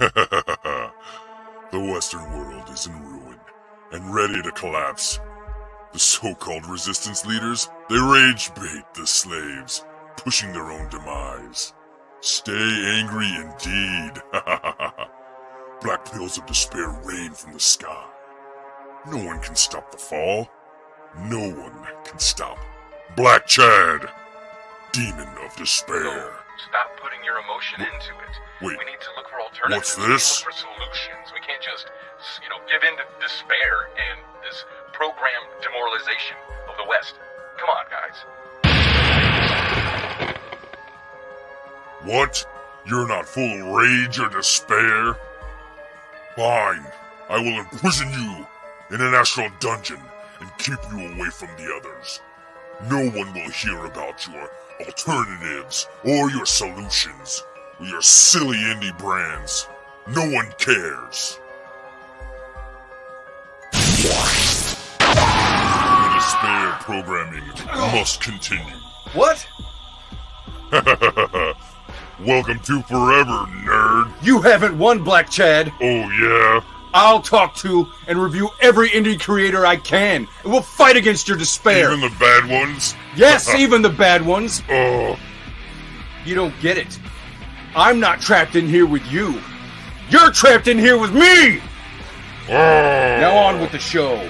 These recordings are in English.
The Western world is in ruin and ready to collapse. The so-called resistance leaders, they rage bait the slaves, pushing their own demise. Stay angry indeed. Black pills of despair rain from the sky. No one can stop the fall. No one can stop Black Chad, demon of despair. Stop putting your emotion into it. Wait, we need to look for alternatives. what's this? Look for solutions. We can't just, give in to despair and this programmed demoralization of the West. Come on, guys. What? You're not full of rage or despair? Fine. I will imprison you in an astral dungeon and keep you away from the others. No one will hear about your alternatives or your solutions or your silly indie brands. No one cares. The despair programming must continue. What? Welcome to Forever, nerd. You haven't won, Black Chad. Oh, yeah? I'll talk to and review every indie creator I can, and we'll fight against your despair. Even the bad ones? Yes, even the bad ones. Oh. You don't get it. I'm not trapped in here with you. You're trapped in here with me! Oh. Now on with the show.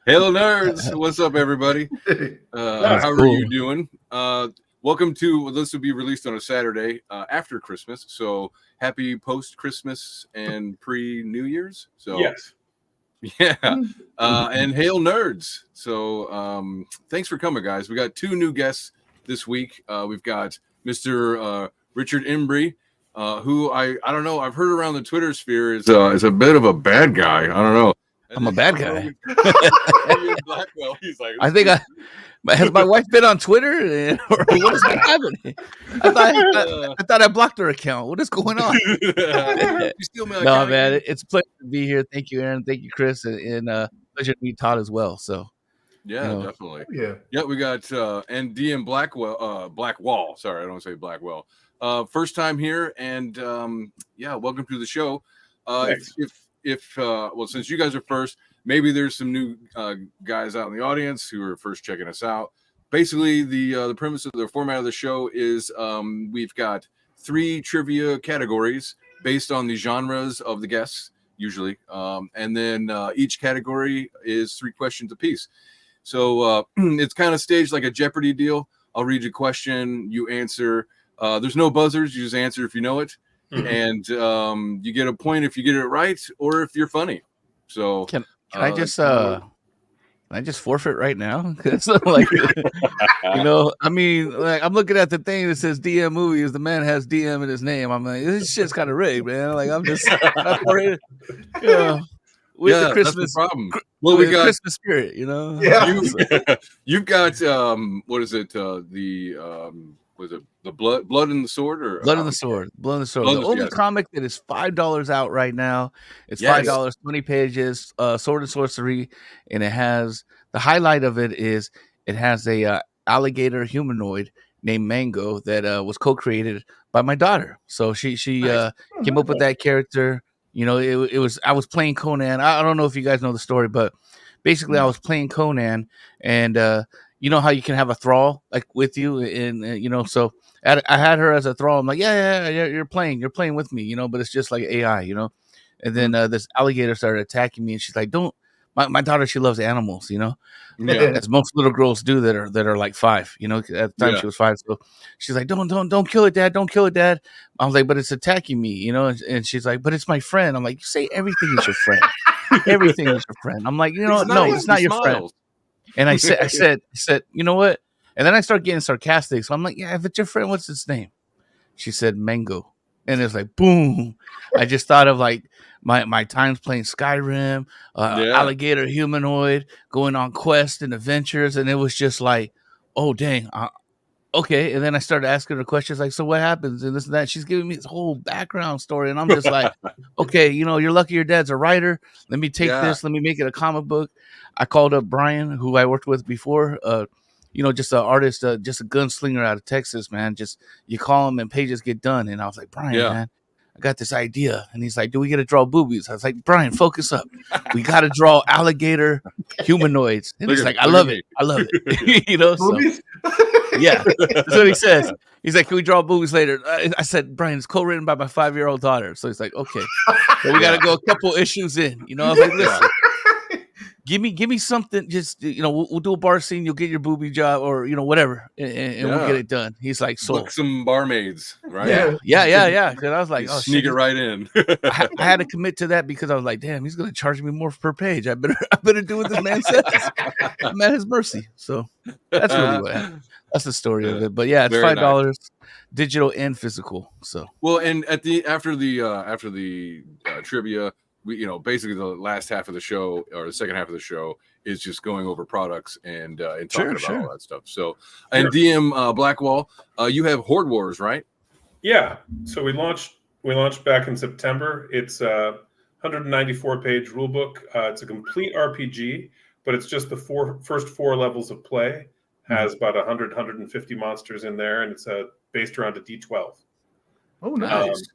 Hello, nerds. What's up, everybody? How are you doing? Welcome to, this will be released on a Saturday after Christmas. So happy post-Christmas and pre-New Year's. So Yes. Yeah. And hail, nerds. So thanks for coming, guys. We got two new guests this week. We've got Mr. Richard Embree, who I don't know. I've heard around the Twitter sphere is a bit of a bad guy. I don't know. I'm a bad guy. Blackwall. He's like, I think has my wife been on Twitter? Or what is happening? I thought I blocked her account. What is going on? No, man, it's a pleasure to be here. Thank you, Aaron. Thank you, Chris, and pleasure to meet Todd as well. So, yeah, definitely. Yeah. We got DM Blackwall. Sorry, I don't want to say Blackwell. First time here, and welcome to the show. If since you guys are first, maybe there's some new guys out in the audience who are first checking us out. Basically, the premise of the format of the show is we've got 3 trivia categories based on the genres of the guests, usually, and then each category is 3 questions apiece. So it's kind of staged like a Jeopardy deal. I'll read you a question, you answer. There's no buzzers; you just answer if you know it. And you get a point if you get it right or if you're funny. So can I just forfeit right now? Like, I mean, like, I'm looking at the thing that says DM movies. The man has DM in his name. I'm like, this shit's kind of rigged, man. Like, I'm just with the Christmas that's the problem. Well, we got Christmas spirit, Yeah. You've got what is it? Was it the blood in the sword or Blood in the Sword? Blood in the Sword. The only comic that is $5 out right now. It's $5, 20 pages, sword and sorcery, and it has the highlight of it is it has a alligator humanoid named Mango that was co-created by my daughter. So she came up with that character. It was I was playing Conan. I don't know if you guys know the story, but basically I was playing Conan, and you know how you can have a thrall like with you, and so I had her as a thrall. I'm like, yeah, you're playing with me, but it's just like AI, And then this alligator started attacking me, and she's like, "Don't." My daughter, she loves animals, as most little girls do that are like 5, At the time she was 5, so she's like, "Don't kill it, Dad! Don't kill it, Dad!" I was like, "But it's attacking me, And she's like, "But it's my friend." I'm like, "You say everything is your friend. Everything is your friend." I'm like, no, it's not your friend. And I said, you know what? And then I start getting sarcastic. So I'm like, yeah, if it's your friend, what's its name? She said Mango. And it's like, boom. I just thought of like my times playing Skyrim, alligator humanoid, going on quests and adventures. And it was just like, oh, dang, okay. And then I started asking her questions like, so what happens and this and that. She's giving me this whole background story. And I'm just like, okay, you're lucky your dad's a writer. Let me take this. Let me make it a comic book. I called up Brian, who I worked with before, just an artist, just a gunslinger out of Texas, man. Just you call him and pages get done. And I was like, Brian, man, I got this idea. And he's like, do we get to draw boobies? I was like, Brian, focus up. We got to draw alligator humanoids. And he's like, I love it. I love it. So, yeah, that's what he says. He's like, can we draw boobies later? I said, Brian, it's co-written by my 5-year-old daughter. So he's like, okay. So we got to go a couple issues in. I was like, listen. Give me something. Just we'll do a bar scene. You'll get your booby job, or whatever, and we'll get it done. He's like, so book some barmaids, right? Yeah. Because I was like, sneak it right in. I had to commit to that because I was like, damn, he's gonna charge me more per page. I better do what this man says. I'm at his mercy. So that's really what happened. That's the story of it. But yeah, it's $5, digital and physical. So and after the trivia. We, basically the last half of the show or the second half of the show is just going over products and talking about all that stuff. So, and DM Blackwall, you have Horde Wars, right? Yeah. So we launched back in September. It's a 194-page rule book. It's a complete RPG, but it's just the first four levels of play. Has about 150 monsters in there, and it's based around a D12. Oh, nice.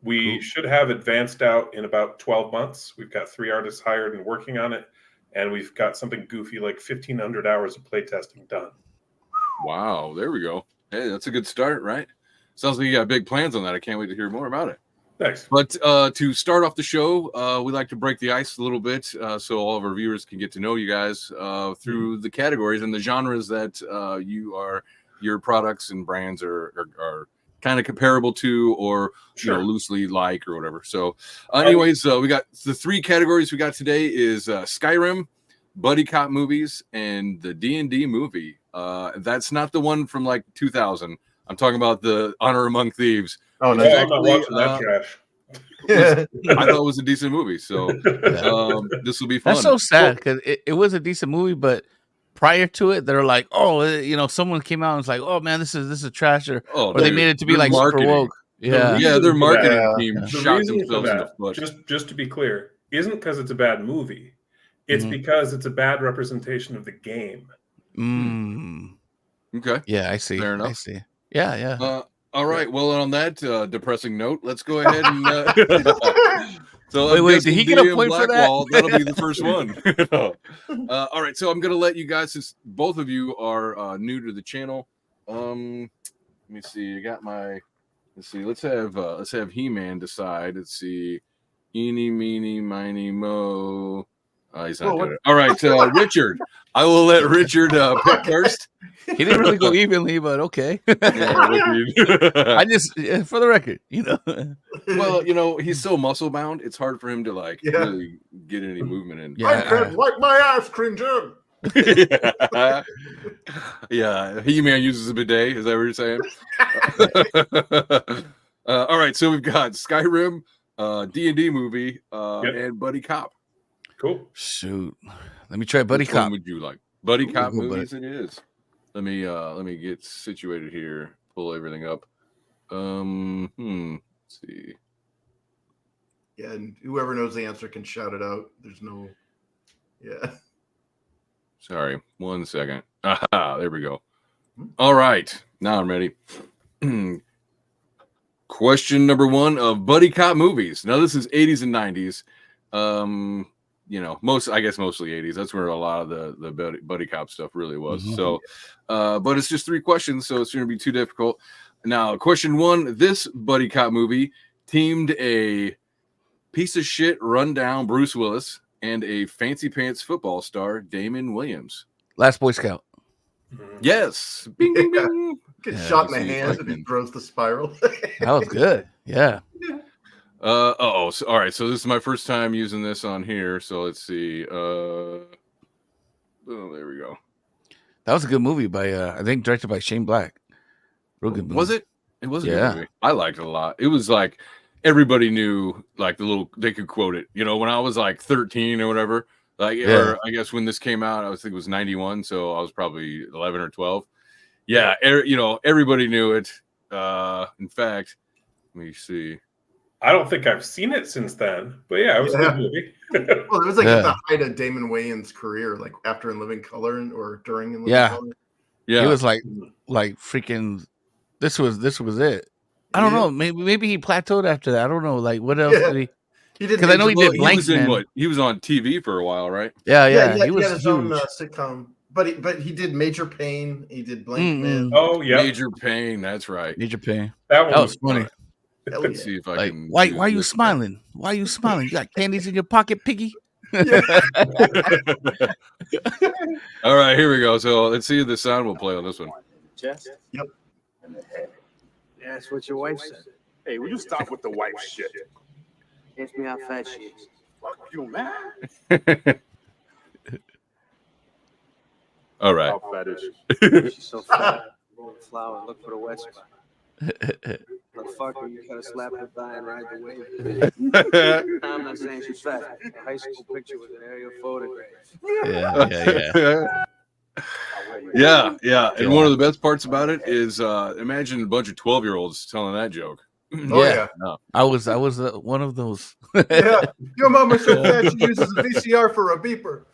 We should have advanced out in about 12 months. We've got 3 artists hired and working on it. And we've got something goofy like 1,500 hours of playtesting done. Wow. There we go. Hey, that's a good start, right? Sounds like you got big plans on that. I can't wait to hear more about it. Thanks. But to start off the show, we like to break the ice a little bit so all of our viewers can get to know you guys through the categories and the genres that your products and brands are kind of comparable to, or loosely like, or whatever. So anyways, we got the 3 categories we got today is Skyrim, buddy cop movies, and the D&D movie. That's not the one from like 2000. I'm talking about the Honor Among Thieves. Oh no, I'm not watching that trash. I thought it was a decent movie, so this will be fun. That's so sad because it was a decent movie, but prior to it, they're like, someone came out and was like, oh man, this is trash, or they made it to be like super woke. Yeah, their marketing team shot themselves in the foot. Just to be clear, isn't because it's a bad movie. It's because it's a bad representation of the game. Okay. Yeah, I see. Fair enough. I see. Yeah. All right. Well, on that depressing note, let's go ahead and. So wait, did he get a point Blackwall, for that? That'll be the first one. All right, so I'm gonna let you guys, since both of you are new to the channel. Let me see. I got my. Let's see. Let's have He-Man decide. Let's see. Eeny, meeny, miny, mo. He's not good. All right, Richard. I will let Richard pick first. He didn't really go evenly, but okay. I just, for the record, Well, he's so muscle bound. It's hard for him to really get any movement in. Yeah, I can't like my ass, Jim. Yeah, He-Man uses a bidet. Is that what you're saying? All right, so we've got Skyrim, D&D movie, and Buddy Cop. Cool. Shoot, let me try Buddy Which Cop. One would you like? Buddy Cop movies. It is. Let me get situated here. Pull everything up. Let's see. Yeah, and whoever knows the answer can shout it out. There's no. Yeah. Sorry, 1 second. Aha, there we go. All right, now I'm ready. Question number 1 of buddy cop movies. Now this is 80s and 90s. Mostly 80s. That's where a lot of the buddy cop stuff really was. So, but it's just 3 questions, so it's going to be too difficult. Now, question 1: this buddy cop movie teamed a piece of shit, rundown Bruce Willis and a fancy pants football star, Damon Williams. Last Boy Scout. Yes. Bing, bing, bing. Get shot in the hands and he throws the spiral. That was good. Yeah. All right. So this is my first time using this on here. So let's see. Oh, there we go. That was a good movie by I think directed by Shane Black. Real good movie. Was it? It was a good movie. I liked it a lot. It was like everybody knew they could quote it. When I was like 13 or whatever. Or I guess when this came out, I think it was 91, so I was probably 11 or 12. Yeah, everybody knew it. In fact, let me see. I don't think I've seen it since then, but yeah, it was a good movie. Well, it was like at the height of Damon Wayans' career, like after In Living Color or during In Living Color. Yeah, he was like freaking. This was it. I don't know. Maybe he plateaued after that. I don't know. Like what else did he? He did because I know he did Blank Man. He was on TV for a while, right? Yeah. He was had his own sitcom, but he did Major Pain. He did Blank Man. Oh yeah, Major Pain. That's right. Major Pain. That was funny. Let's see if I can. Why are you smiling? Why are you smiling? You got candies in your pocket, piggy? All right, here we go. So let's see if the sound will play on this one. Chest? Yep. And the head. Yeah, that's what your wife said. Hey, will you stop with the wife shit? Ask me how fat she is. Fuck you, man. All right. How fat is she? She's so fat. Roll the flower, look for the wet spot. Motherfucker, you gotta slap her thigh and ride the wave. I'm not saying she's fat. A high school picture with an aerial photograph. Yeah. And one of the best parts about it is imagine a bunch of 12-year-olds telling that joke. Yeah. No. I was one of those. Yeah. Your mama's so fat she uses a VCR for a beeper.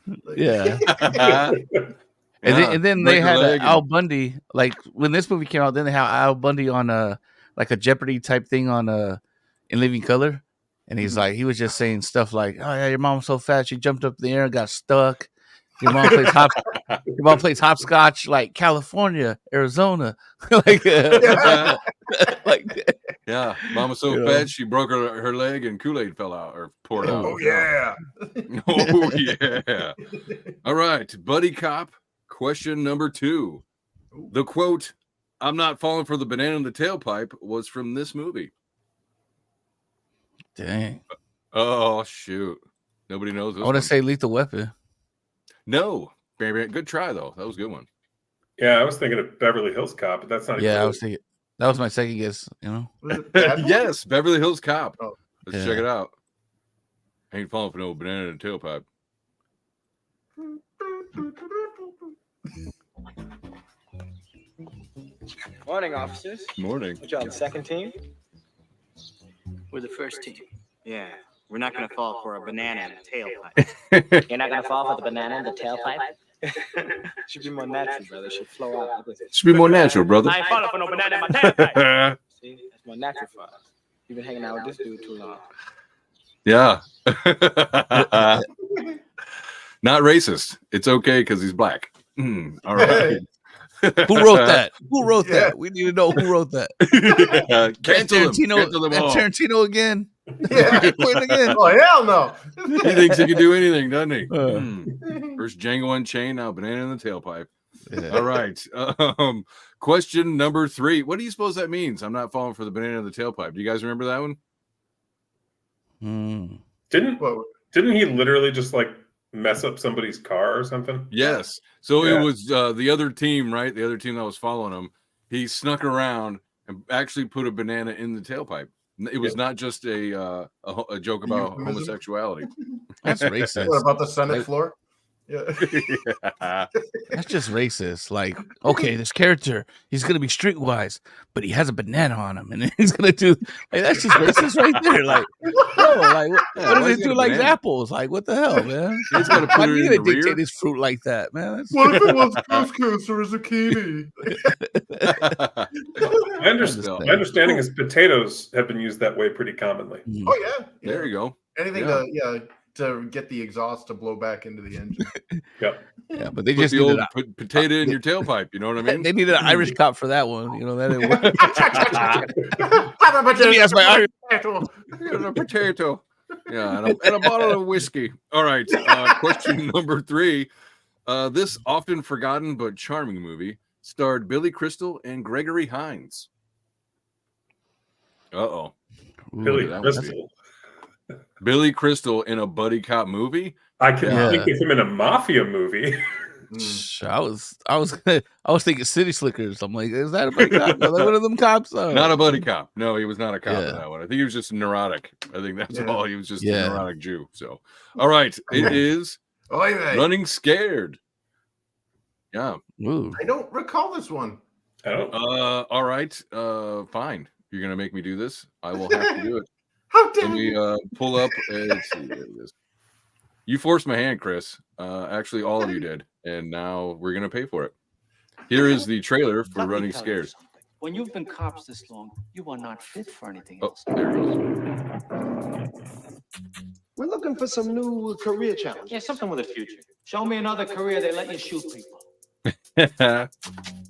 And then they had Al Bundy. Like when this movie came out, then they had Al Bundy on a Jeopardy type thing on In Living Color, and he's like, he was just saying stuff like, "Oh yeah, your mom's so fat she jumped up in the air and got stuck. Your mom plays hopscotch like California, Arizona, yeah, mama's so fat she broke her leg and Kool-Aid fell out or poured out. Oh yeah. Oh yeah. All right, buddy cop. Question number 2. The quote, "I'm not falling for the banana in the tailpipe," was from this movie. Dang. Oh, shoot. Nobody knows this. I want to say Lethal Weapon. No. Good try, though. That was a good one. Yeah, I was thinking of Beverly Hills Cop, but that's not. I was thinking that was my second guess. Yes, Beverly Hills Cop. Oh. Let's check it out. Ain't falling for no banana in the tailpipe. Morning, officers. Morning. What y'all, the second team? We're the first team. Yeah, we're not gonna fall for a banana in the tailpipe. You're not gonna fall for the banana in the tailpipe? Should be more natural, brother. Should flow out. Should be more natural, brother. I ain't falling for no banana in my tailpipe. See, that's more natural for us. You've been hanging out with this dude too long. Yeah. Not racist. It's okay because he's black. All right. Who wrote that? Who wrote that? We need to know who wrote that. Cancel them all. Tarantino again. Yeah. Again. Oh hell no. He thinks he can do anything, doesn't he? First Django Unchained, now banana in the tailpipe. Yeah. All right. Question number 3. What do you suppose that means? I'm not falling for the banana in the tailpipe. Do you guys remember that one? Didn't he literally just like mess up somebody's car or something? Yes. So it was the other team, right? The other team that was following him. He snuck around and actually put a banana in the tailpipe. It was not just a joke about homosexuality. That's racist. What about the Senate floor? Yeah. That's just racist. Like, okay, this character, he's gonna be streetwise, but he has a banana on him, and he's gonna do like that's just racist right there. Like, what does he do like apples? Like, what the hell, man? He's gonna put it in the rear. Dictate his fruit like that, man. What if it was couscous or zucchini? My understanding is potatoes have been used that way pretty commonly. Oh yeah. There you go. Anything to get the exhaust to blow back into the engine. Yep. Yeah, but they put just the old potato in your tailpipe. You know what I mean? They needed an Irish cop for that one. You know that didn't work. That's my Irish potato. Yeah, and a bottle of whiskey. All right. Question number 3. This often forgotten but charming movie starred Billy Crystal and Gregory Hines. Uh-oh. Billy Crystal. Billy Crystal in a buddy cop movie. I can think of him in a mafia movie. I was thinking City Slickers. I'm like, is that a buddy cop? Like one of them cops? Not a buddy cop. No, he was not a cop in that one. I think he was just neurotic. I think that's all. He was just a neurotic Jew. So, all right, it is Running Scared. Yeah. Ooh. I don't recall this one. Oh. All right. Fine. You're gonna make me do this. I will have to do it. How dare Let me pull up. Let's see. There it is. You forced my hand, Chris. Actually, all of you did, and now we're gonna pay for it. Here is the trailer for Let me Running tell you Scared. something. When you've been cops this long, you are not fit for anything Oh, else. there it We're looking for some new career challenge. Yeah, something with a future. Show me another career they let you shoot people. goes.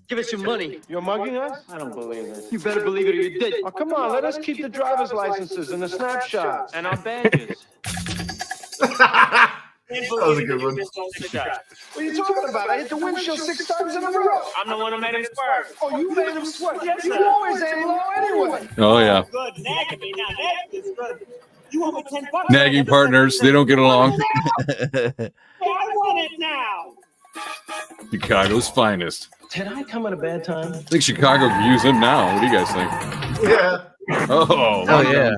Give us your money. You're mugging us? I don't believe it. You better believe it or you did. Oh, come on, let us keep the driver's licenses and the snapshots. And our badges. That was a good one. What are you talking about? I hit the windshield 6 times in a row. I'm the one who made him swerve. Oh, you made him sweat. You always aim low anyway. Oh yeah. Good, nagging me now. That is good. You want me $10? Nagging partners. They don't get along. I want it now. Chicago's finest. Did I come at a bad time? I think Chicago could use him now. What do you guys think? Yeah. Oh yeah.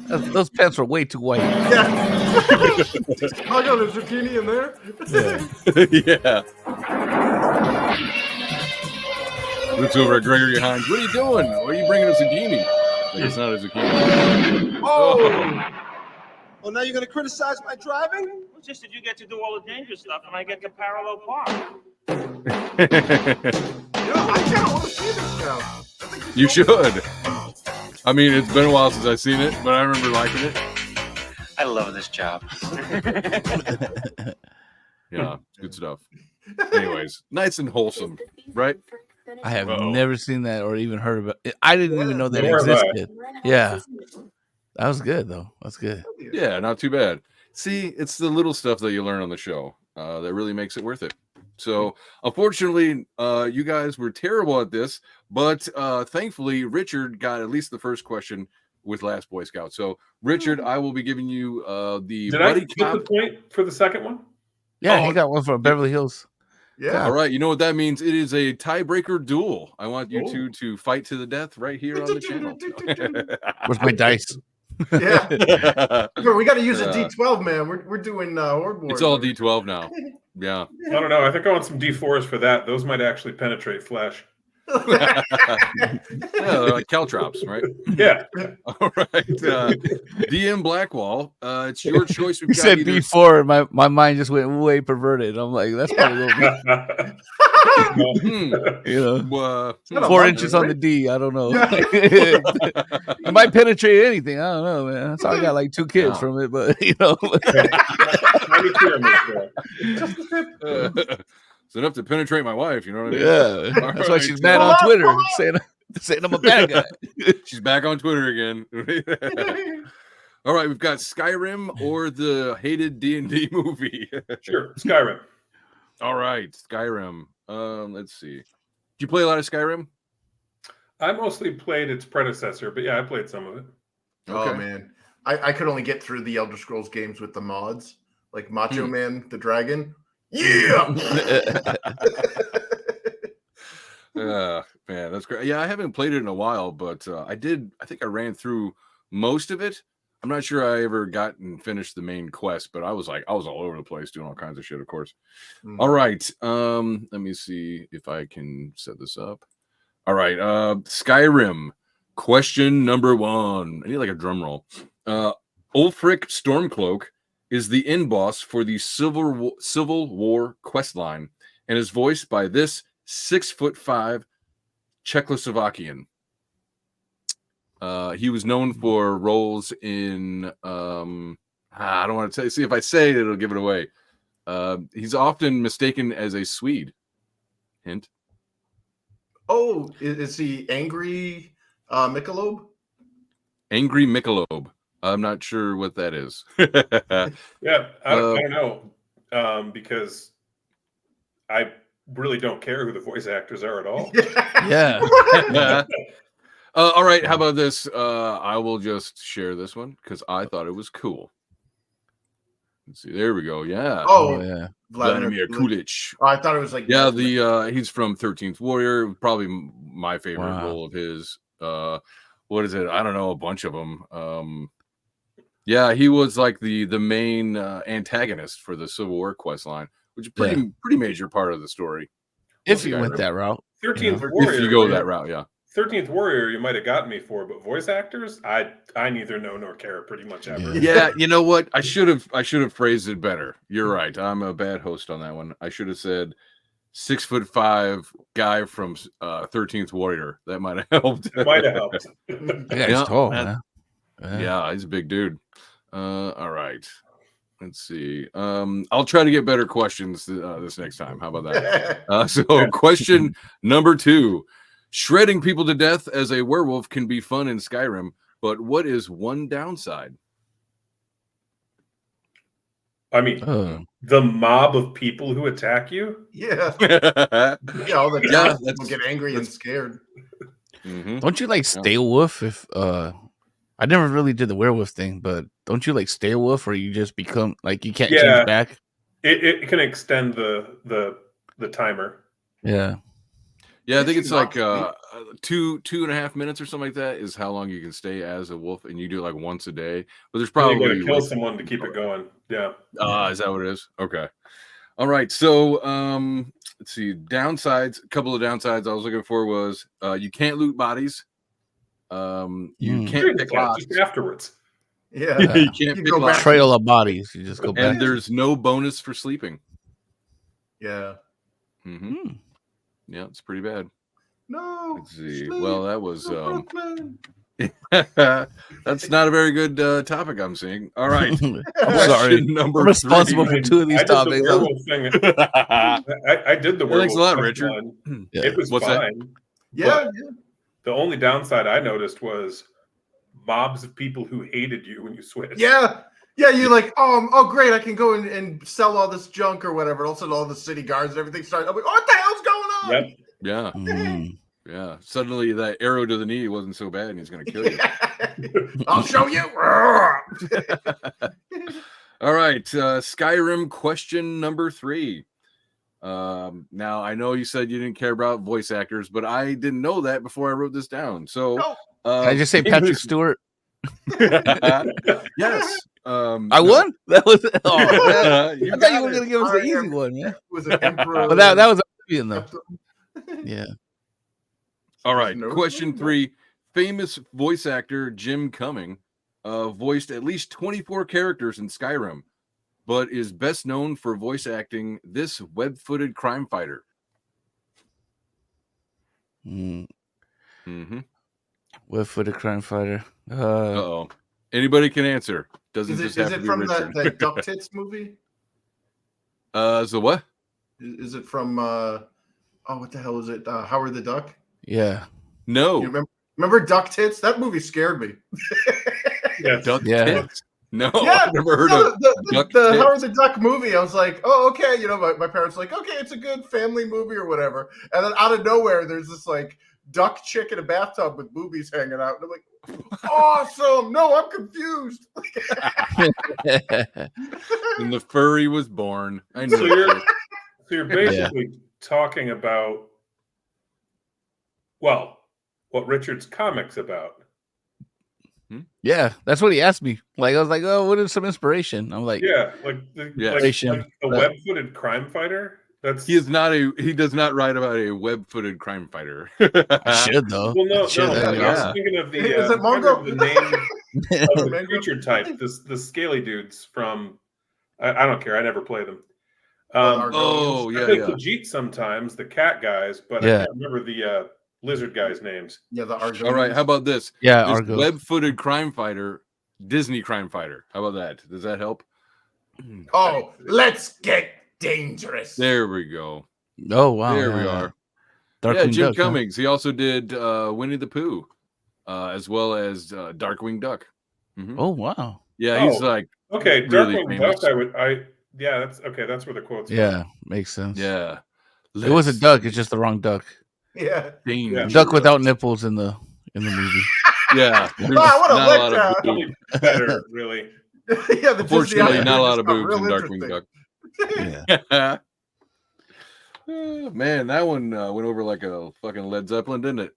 Those pants were way too white. Yeah. I got a zucchini in there. Yeah. Looks over at Gregory Hines. What are you doing? Why are you bringing a zucchini? Like it's not a zucchini. Oh! Oh, now you're going to criticize my driving? It's just that you get to do all the dangerous stuff and I get to parallel park. You know, I kind of want to see this now. I think You should. I mean, it's been a while since I've seen it, but I remember liking it. I love this job. Yeah, good stuff. Anyways, nice and wholesome, right? I have Uh-oh. never seen that or even heard about it. I didn't even know that Nor have I. existed. Yeah. That was good, though. That's good. Yeah, not too bad. See, it's the little stuff that you learn on the show that really makes it worth it. So, unfortunately, you guys were terrible at this, but thankfully, Richard got at least the first question with Last Boy Scout. So, Richard, I will be giving you the Did I buddy get the point for the second one? Yeah, he got one from Beverly Hills. Yeah. All right, you know what that means? It is a tiebreaker duel. I want you two to fight to the death right here on the channel. Where's my dice? Yeah. We got to use a D12, man. We're doing Horde Wars. It's all D12 now. Yeah. I don't know. I think I want some D4s for that. Those might actually penetrate flesh. Yeah, they're like caltrops, right? Yeah. All right. DM Blackwall, it's your choice. You said before, my mind just went way perverted. I'm like, that's probably what you know, 4 inches on the D. I don't know. It might penetrate anything. I don't know, man. That's how I got like 2 kids from it, but you know. It's enough to penetrate my wife, you know what I mean? Yeah. That's why she's mad on Twitter saying I'm a bad guy. She's back on Twitter again. All right, we've got Skyrim or the hated D&D movie. Sure, Skyrim. All right, Skyrim. Let's see. Did you play a lot of Skyrim? I mostly played its predecessor, but yeah, I played some of it. Oh, man. I could only get through the Elder Scrolls games with the mods, like Macho Man, the Dragon. Yeah! Man, that's great. Yeah, I haven't played it in a while, but I think I ran through most of it. I'm not sure I ever got and finished the main quest, but I was all over the place doing all kinds of shit, of course. All right. Let me see if I can set this up. All right. Skyrim. Question number 1. I need like a drum roll. Ulfric Stormcloak is the end boss for the Civil War quest line and is voiced by this 6'5" Czechoslovakian. He was known for roles in I don't want to say. See, if I say it, it'll give it away. He's often mistaken as a Swede. Hint. Oh, is he Angry Michelob? Angry Michelob. I'm not sure what that is. Yeah, I don't know, because I really don't care who the voice actors are at all. Yeah. All right, how about this? I will just share this one because I thought it was cool. Let's see. There we go. Yeah. Oh, yeah. Vladimir Kulich. Oh, I thought it was like he's from 13th Warrior. Probably my favorite role of his. What is it? I don't know. A bunch of them. Yeah, he was like the main antagonist for the Civil War quest line, which is pretty major part of the story. If you went that route. 13th Warrior. If you go that route, yeah. 13th Warrior, you might have gotten me for, but voice actors, I neither know nor care pretty much ever. Yeah, you know what? I should have phrased it better. You're right. I'm a bad host on that one. I should have said 6'5" guy from 13th Warrior. That might have helped. It might have helped. Yeah, he's tall, man. Yeah, he's a big dude. All right. Let's see. I'll try to get better questions this next time. How about that? So question number 2. Shredding people to death as a werewolf can be fun in Skyrim, but what is one downside? I mean, the mob of people who attack you? Yeah. All the time people get angry and scared. Mm-hmm. Don't you stay a wolf if I never really did the werewolf thing, but don't you stay a wolf or you just become you can't change back? It can extend the timer. Yeah. Yeah, I think it's 2.5 minutes or something like that is how long you can stay as a wolf, and you do it once a day. But there's probably you gotta kill someone to keep it going. Yeah. Is that what it is? Okay. All right. So let's see. Downsides. A couple of downsides I was looking for was you can't loot bodies. You can't pick locks just afterwards. Yeah. You can't pick locks. Trail of bodies. You just go back. And there's no bonus for sleeping. Yeah. Mm-hmm. Yeah, it's pretty bad. No. Let's see. Well, that was that's not a very good topic I'm seeing. All right. I'm sorry. I'm responsible for 2 of these topics. I did the werewolf. Thanks a lot, Richard. Yeah. It was fine. Yeah. The only downside I noticed was mobs of people who hated you when you switched. Yeah. Yeah, you're like, oh, great, I can go and sell all this junk or whatever. All of a sudden, all the city guards and everything started. I'm like, what the hell's going on? Yep. Yeah. Yeah. Suddenly, that arrow to the knee wasn't so bad, and he's going to kill you. I'll show you. All right. Skyrim question number 3. Now, I know you said you didn't care about voice actors, but I didn't know that before I wrote this down. So, can I just say Patrick Stewart? Yes. I won. That was. I thought you were going to give us the easy one, man. Was it Emperor? But that was Oblivion, though. Yeah. All right. Question 3. Famous voice actor Jim Cumming voiced at least 24 characters in Skyrim, but is best known for voice acting this web-footed crime fighter. Mm-hmm. Web-footed crime fighter. Uh-oh. Anybody can answer. Doesn't just have to be from Richard. that Duck Tits movie? So what? Is it from what the hell is it? Howard the Duck? Yeah. No. You remember Duck Tits? That movie scared me. Yes. Duck Tits? No, yeah, I've never heard of the Howard the Duck movie. I was like, oh, okay. My parents were like, okay, it's a good family movie or whatever. And then out of nowhere, there's this duck chick in a bathtub with boobies hanging out. And I'm like, awesome. No, I'm confused. And the furry was born. I know. So you're basically talking about, what Richard's comic's about. Yeah, that's what he asked me. I was like, oh, what is some inspiration? I'm like, a web-footed crime fighter. He does not write about a web-footed crime fighter. I should though. Well, no. I was thinking of the name of the creature type. The scaly dudes from. I don't care. I never play them. I play Khajiit sometimes, the cat guys, but I can't remember the lizard guys' names. Yeah, the Argo. All right, how about this? Yeah, this Argo. Web-footed crime fighter, Disney crime fighter. How about that? Does that help? Oh, let's get dangerous. There we go. Oh wow. There we are. Darkwing Jim Duck, Cummings. Huh? He also did Winnie the Pooh, as well as Darkwing Duck. Mm-hmm. Oh wow. Yeah, he's okay. Really Darkwing famous. Duck. That's okay. That's where the quotes. Yeah, makes sense. Yeah, it was a duck. It's just the wrong duck. Yeah, duck without nipples in the movie. Yeah, wow, what a letdown. Better, really. Yeah, unfortunately, not a lot of boobs in Darkwing Duck. Yeah. Man, that one went over like a fucking Led Zeppelin, didn't it?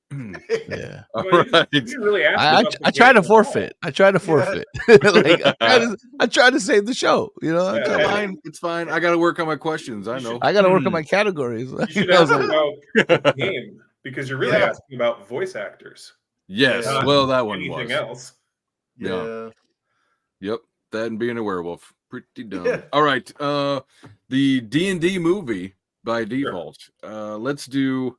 Yeah. All Well, right. you didn't really ask about the I try game to at all. forfeit. I try to forfeit. Like I try to save the show. You know, Yeah, I and fine. It's fine. I got to work on my questions. I know. I got to work on my categories. you should I was ask like, about the game because you're really asking about voice actors. Yes. Yeah. Well, that one Anything was. else? Yeah. Yep. That and being a werewolf. Pretty dumb. Yeah. All right. The D&D movie by default. Let's do.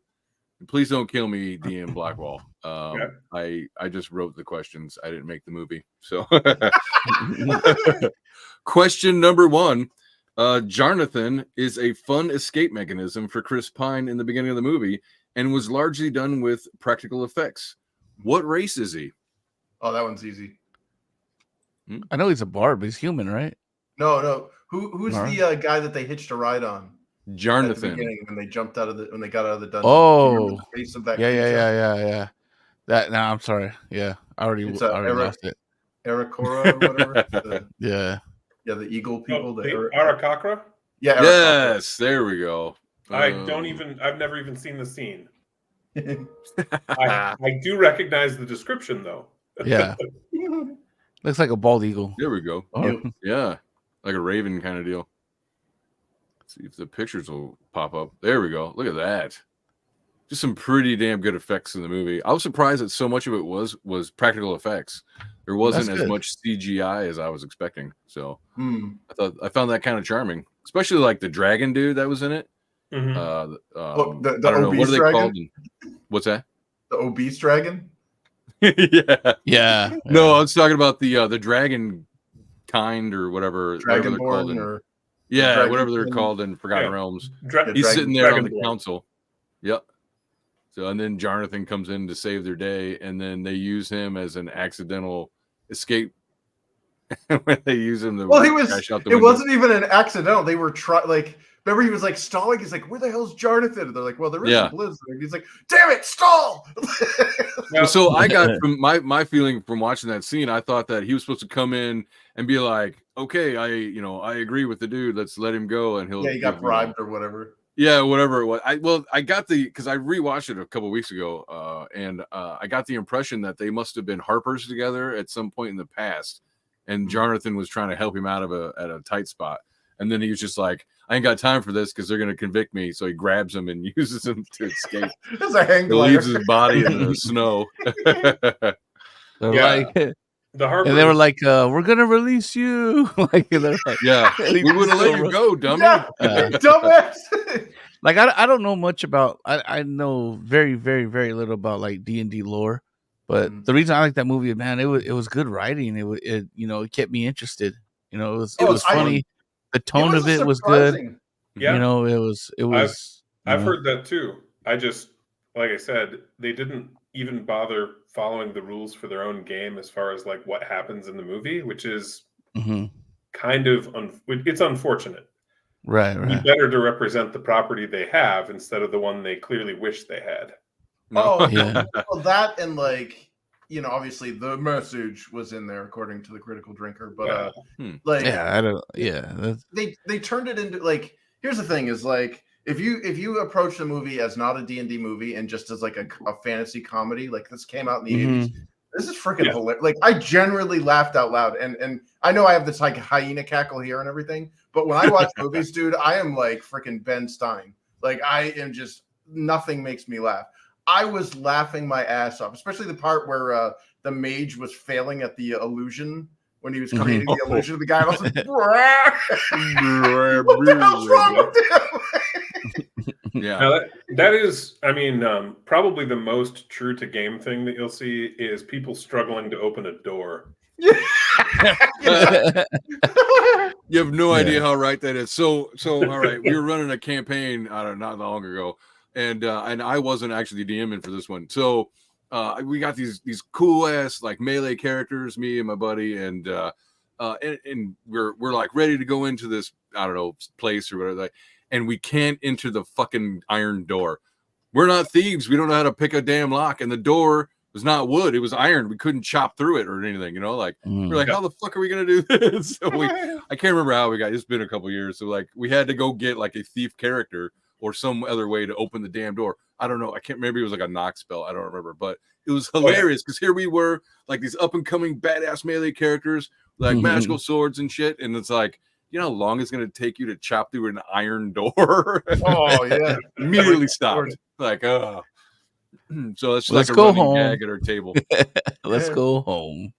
Please don't kill me, DM Blackwall. I just wrote the questions. I didn't make the movie. So, question number 1. Jonathan is a fun escape mechanism for Chris Pine in the beginning of the movie and was largely done with practical effects. What race is he? Oh, that one's easy. I know he's a bard, but he's human, right? No. Who's Alright. the guy that they hitched a ride on? At the Jonathan. beginning when they jumped out of when they got out of the dungeon. Oh, Do you remember the face of that creature? yeah. That. Nah, I'm sorry. Yeah, I already lost it. Aracora or whatever. Yeah. Yeah, the eagle people. The Arakakra? Yeah. Aracakra. Yes, there we go. I've never even seen the scene. I do recognize the description though. Yeah. Looks like a bald eagle. There we go. Oh. Yeah, like a raven kind of deal. Let's see if the pictures will pop up. There we go. Look at that. Just some pretty damn good effects in the movie. I was surprised that so much of it was practical effects. There wasn't as much CGI as I was expecting. So I found that kind of charming, especially like the dragon dude that was in it. The I don't know, obese what are they dragon? called? What's that? The obese dragon? Yeah. No, I was talking about the dragon kind or whatever. Whatever they're called Dragonborn or whatever they're called in Forgotten Realms. He's sitting there on the council. Yep. So and then Jonathan comes in to save their day, and then they use him as an accidental escape. When they use him to crash out the window. It wasn't even an accidental. They were remember he was like stalling. He's like, "Where the hell's Jonathan?" And they're like, "Well, there is a blizzard." He's like, "Damn it, stall!" So I got from my feeling from watching that scene, I thought that he was supposed to come in and be like, "Okay, I agree with the dude. Let's let him go," and he'll. Yeah, he got bribed or whatever. Yeah, whatever it was. I got because I rewatched it a couple weeks ago, and I got the impression that they must have been Harpers together at some point in the past, and Jonathan was trying to help him out of a tight spot, and then he was just like, "I ain't got time for this because they're gonna convict me." So he grabs him and uses him to escape. It's a hang He leaves his body in the snow. The Harpers, and they were like, "We're gonna release you." Like, they're like, yeah, we wouldn't let you go, dummy. Dumbass. Like, I don't know much about. I know very, very, very little about like D&D lore, but the reason I like that movie, man, it was good writing. It kept me interested. It was funny. The tone of it was good. Yeah, it was. I've heard that too. Like I said, they didn't even bother following the rules for their own game as far as like what happens in the movie, which is kind of it's unfortunate. Right. It'd be better to represent the property they have instead of the one they clearly wish they had. Oh, yeah. Well, that and like, obviously the message was in there according to the Critical Drinker, but they turned it into like. Here's the thing: is like if you approach the movie as not a D&D movie and just as like a fantasy comedy, like this came out in the 80s. This is freaking hilarious. Like I genuinely laughed out loud, and I know I have this like hyena cackle here and everything, but when I watch movies, dude, I am like freaking Ben Stein. Like I am just nothing makes me laugh. I was laughing my ass off, especially the part where the mage was failing at the illusion when he was creating the illusion of the guy. And I was like, what the hell's wrong with him? Yeah, now that is, probably the most true to game thing that you'll see is people struggling to open a door. You have no idea how right that is. So all right, we were running a campaign not long ago, and I wasn't actually DMing for this one. So we got these cool ass like melee characters, me and my buddy, and we're like ready to go into this place or whatever. And we can't enter the fucking iron door. We're not thieves. We don't know how to pick a damn lock. And the door was not wood. It was iron. We couldn't chop through it or anything, we're like, how the fuck are we going to do this? So I can't remember how we got, it's been a couple years. So like we had to go get like a thief character or some other way to open the damn door. I don't know. I can't remember. It was like a knock spell. I don't remember, but it was hilarious because here we were, like these up and coming badass melee characters, like magical swords and shit, and it's like, you know how long it's going to take you to chop through an iron door? Oh yeah, immediately stopped. Like, so it's let's like a go running home. gag at our table. Let's go home.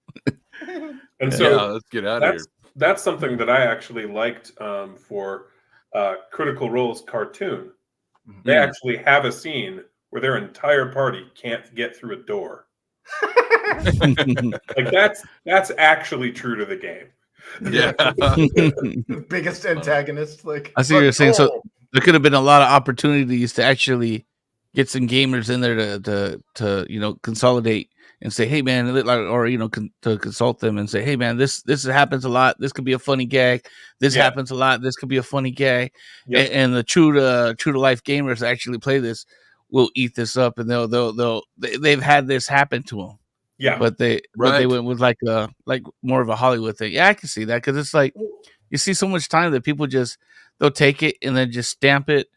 And so let's get out of here. That's something that I actually liked for Critical Role's cartoon. They actually have a scene where their entire party can't get through a door. Like that's actually true to the game. Yeah. The biggest antagonist. Like I see what you're saying. So there could have been a lot of opportunities to actually get some gamers in there to you know, consolidate and say, hey man, or you know, to consult them and say, hey man, this happens a lot. This could be a funny gag. This happens a lot. This could be a funny gag. Yep. And the true to life gamers that actually play this will eat this up, and they've had this happen to them. Yeah, but they went with like more of a Hollywood thing. Yeah, I can see that because it's like you see so much time that people they'll take it and then just stamp it.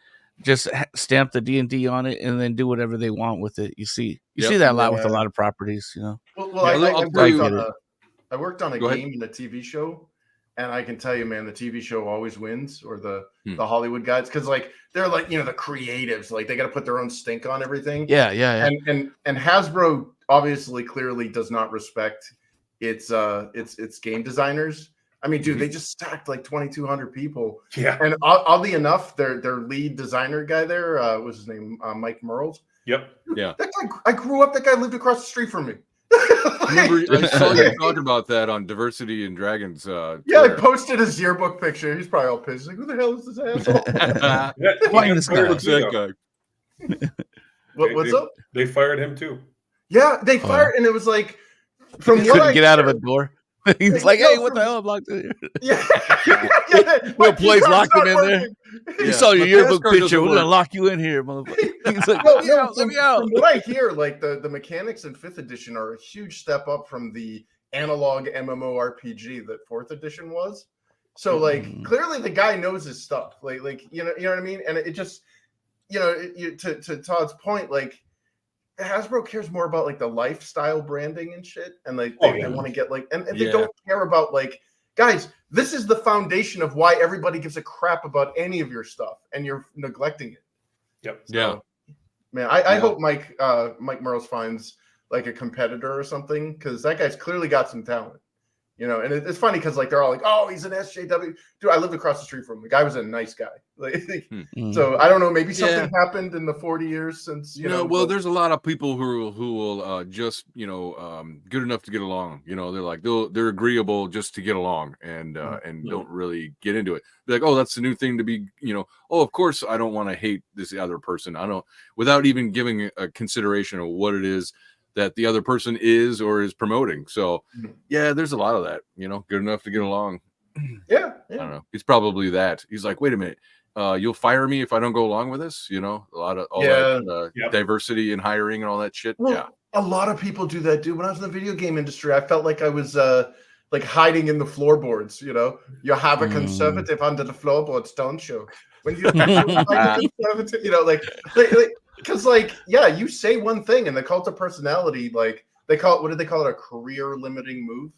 Just stamp the D&D on it and then do whatever they want with it. You see that a lot with a lot of properties, you know. I worked on a game and a TV show, and I can tell you, man, the TV show always wins, or the Hollywood guys, because like they're like, you know, the creatives, like they got to put their own stink on everything. Yeah. And Hasbro obviously clearly does not respect its game designers. I mean, dude, they just stacked like 2,200 people. Yeah. And oddly enough, their lead designer guy there, was his name Mike Merles. Yep. Yeah. That guy, I grew up. That guy lived across the street from me. I saw you talking about that on Diversity and Dragons. Yeah, I posted his yearbook picture. He's probably all pissed. Like, who the hell is this asshole? That guy. What's up? They fired him too. Yeah, they fired, and it was like from what I get out of a door. He's like, hey, what the hell? I'm locked in here. Yeah. The employees locked him in there. You saw your yearbook picture. We're going to lock you in here, motherfucker. He's like, let me out. From what I hear, like the mechanics in 5th edition are a huge step up from the analog MMORPG that 4th edition was. So, like, clearly the guy knows his stuff. Like you know what I mean? And it just, you know, to Todd's point, like, Hasbro cares more about like the lifestyle branding and shit, and like they want to get like, and they don't care about like, guys, this is the foundation of why everybody gives a crap about any of your stuff, and you're neglecting it. Yep. So, man, I hope Mike Merles finds like a competitor or something, because that guy's clearly got some talent. You know, and it's funny because like they're all like, "Oh, he's an SJW." Dude, I lived across the street from him. The guy was a nice guy. Like, so I don't know. Maybe something happened in the 40 years since you know. Well, there's a lot of people who will just good enough to get along. You know, they're like they're agreeable just to get along and don't really get into it. They're like, oh, that's the new thing to be. You know, oh, of course I don't want to hate this other person. I don't, without even giving a consideration of what it is that the other person is or is promoting. So yeah, there's a lot of that, you know, good enough to get along. Yeah. I don't know. He's probably that. He's like, wait a minute, you'll fire me if I don't go along with this, you know, a lot of that diversity in hiring and all that shit. Well, a lot of people do that, dude. When I was in the video game industry, I felt like I was like hiding in the floorboards, you know. You have a conservative under the floorboards, don't you? When you conservative, you know, like because, like, yeah, you say one thing and the cult of personality, like, they call it, what did they call it? A career limiting move.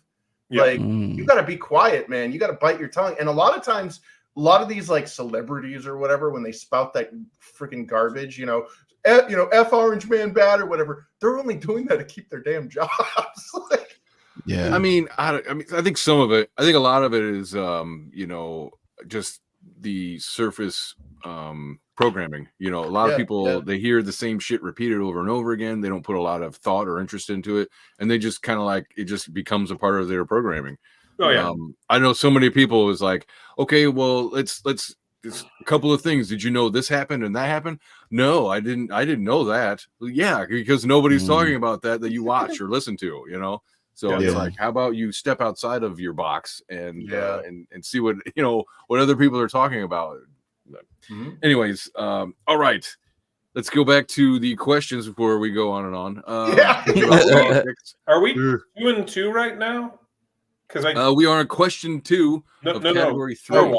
Yeah. Like, you got to be quiet, man. You got to bite your tongue. And a lot of times, a lot of these, like, celebrities or whatever, when they spout that freaking garbage, you know, F Orange Man bad or whatever, they're only doing that to keep their damn jobs. Like, yeah. I mean, I think some of it, I think a lot of it is, you know, just the surface programming. You know, a lot of people, they hear the same shit repeated over and over again. They don't put a lot of thought or interest into it, and they just kind of like, it just becomes a part of their programming. Oh yeah. I know so many people was like, okay, well, let's a couple of things. Did you know this happened and that happened? No, I didn't know that. Yeah, because nobody's talking about that you watch or listen to, you know. So it's like, how about you step outside of your box and see what, you know, what other people are talking about. Anyways, all right, let's go back to the questions before we go on and on. Are we 2-2 right now? Because we are on question 2 of category 3.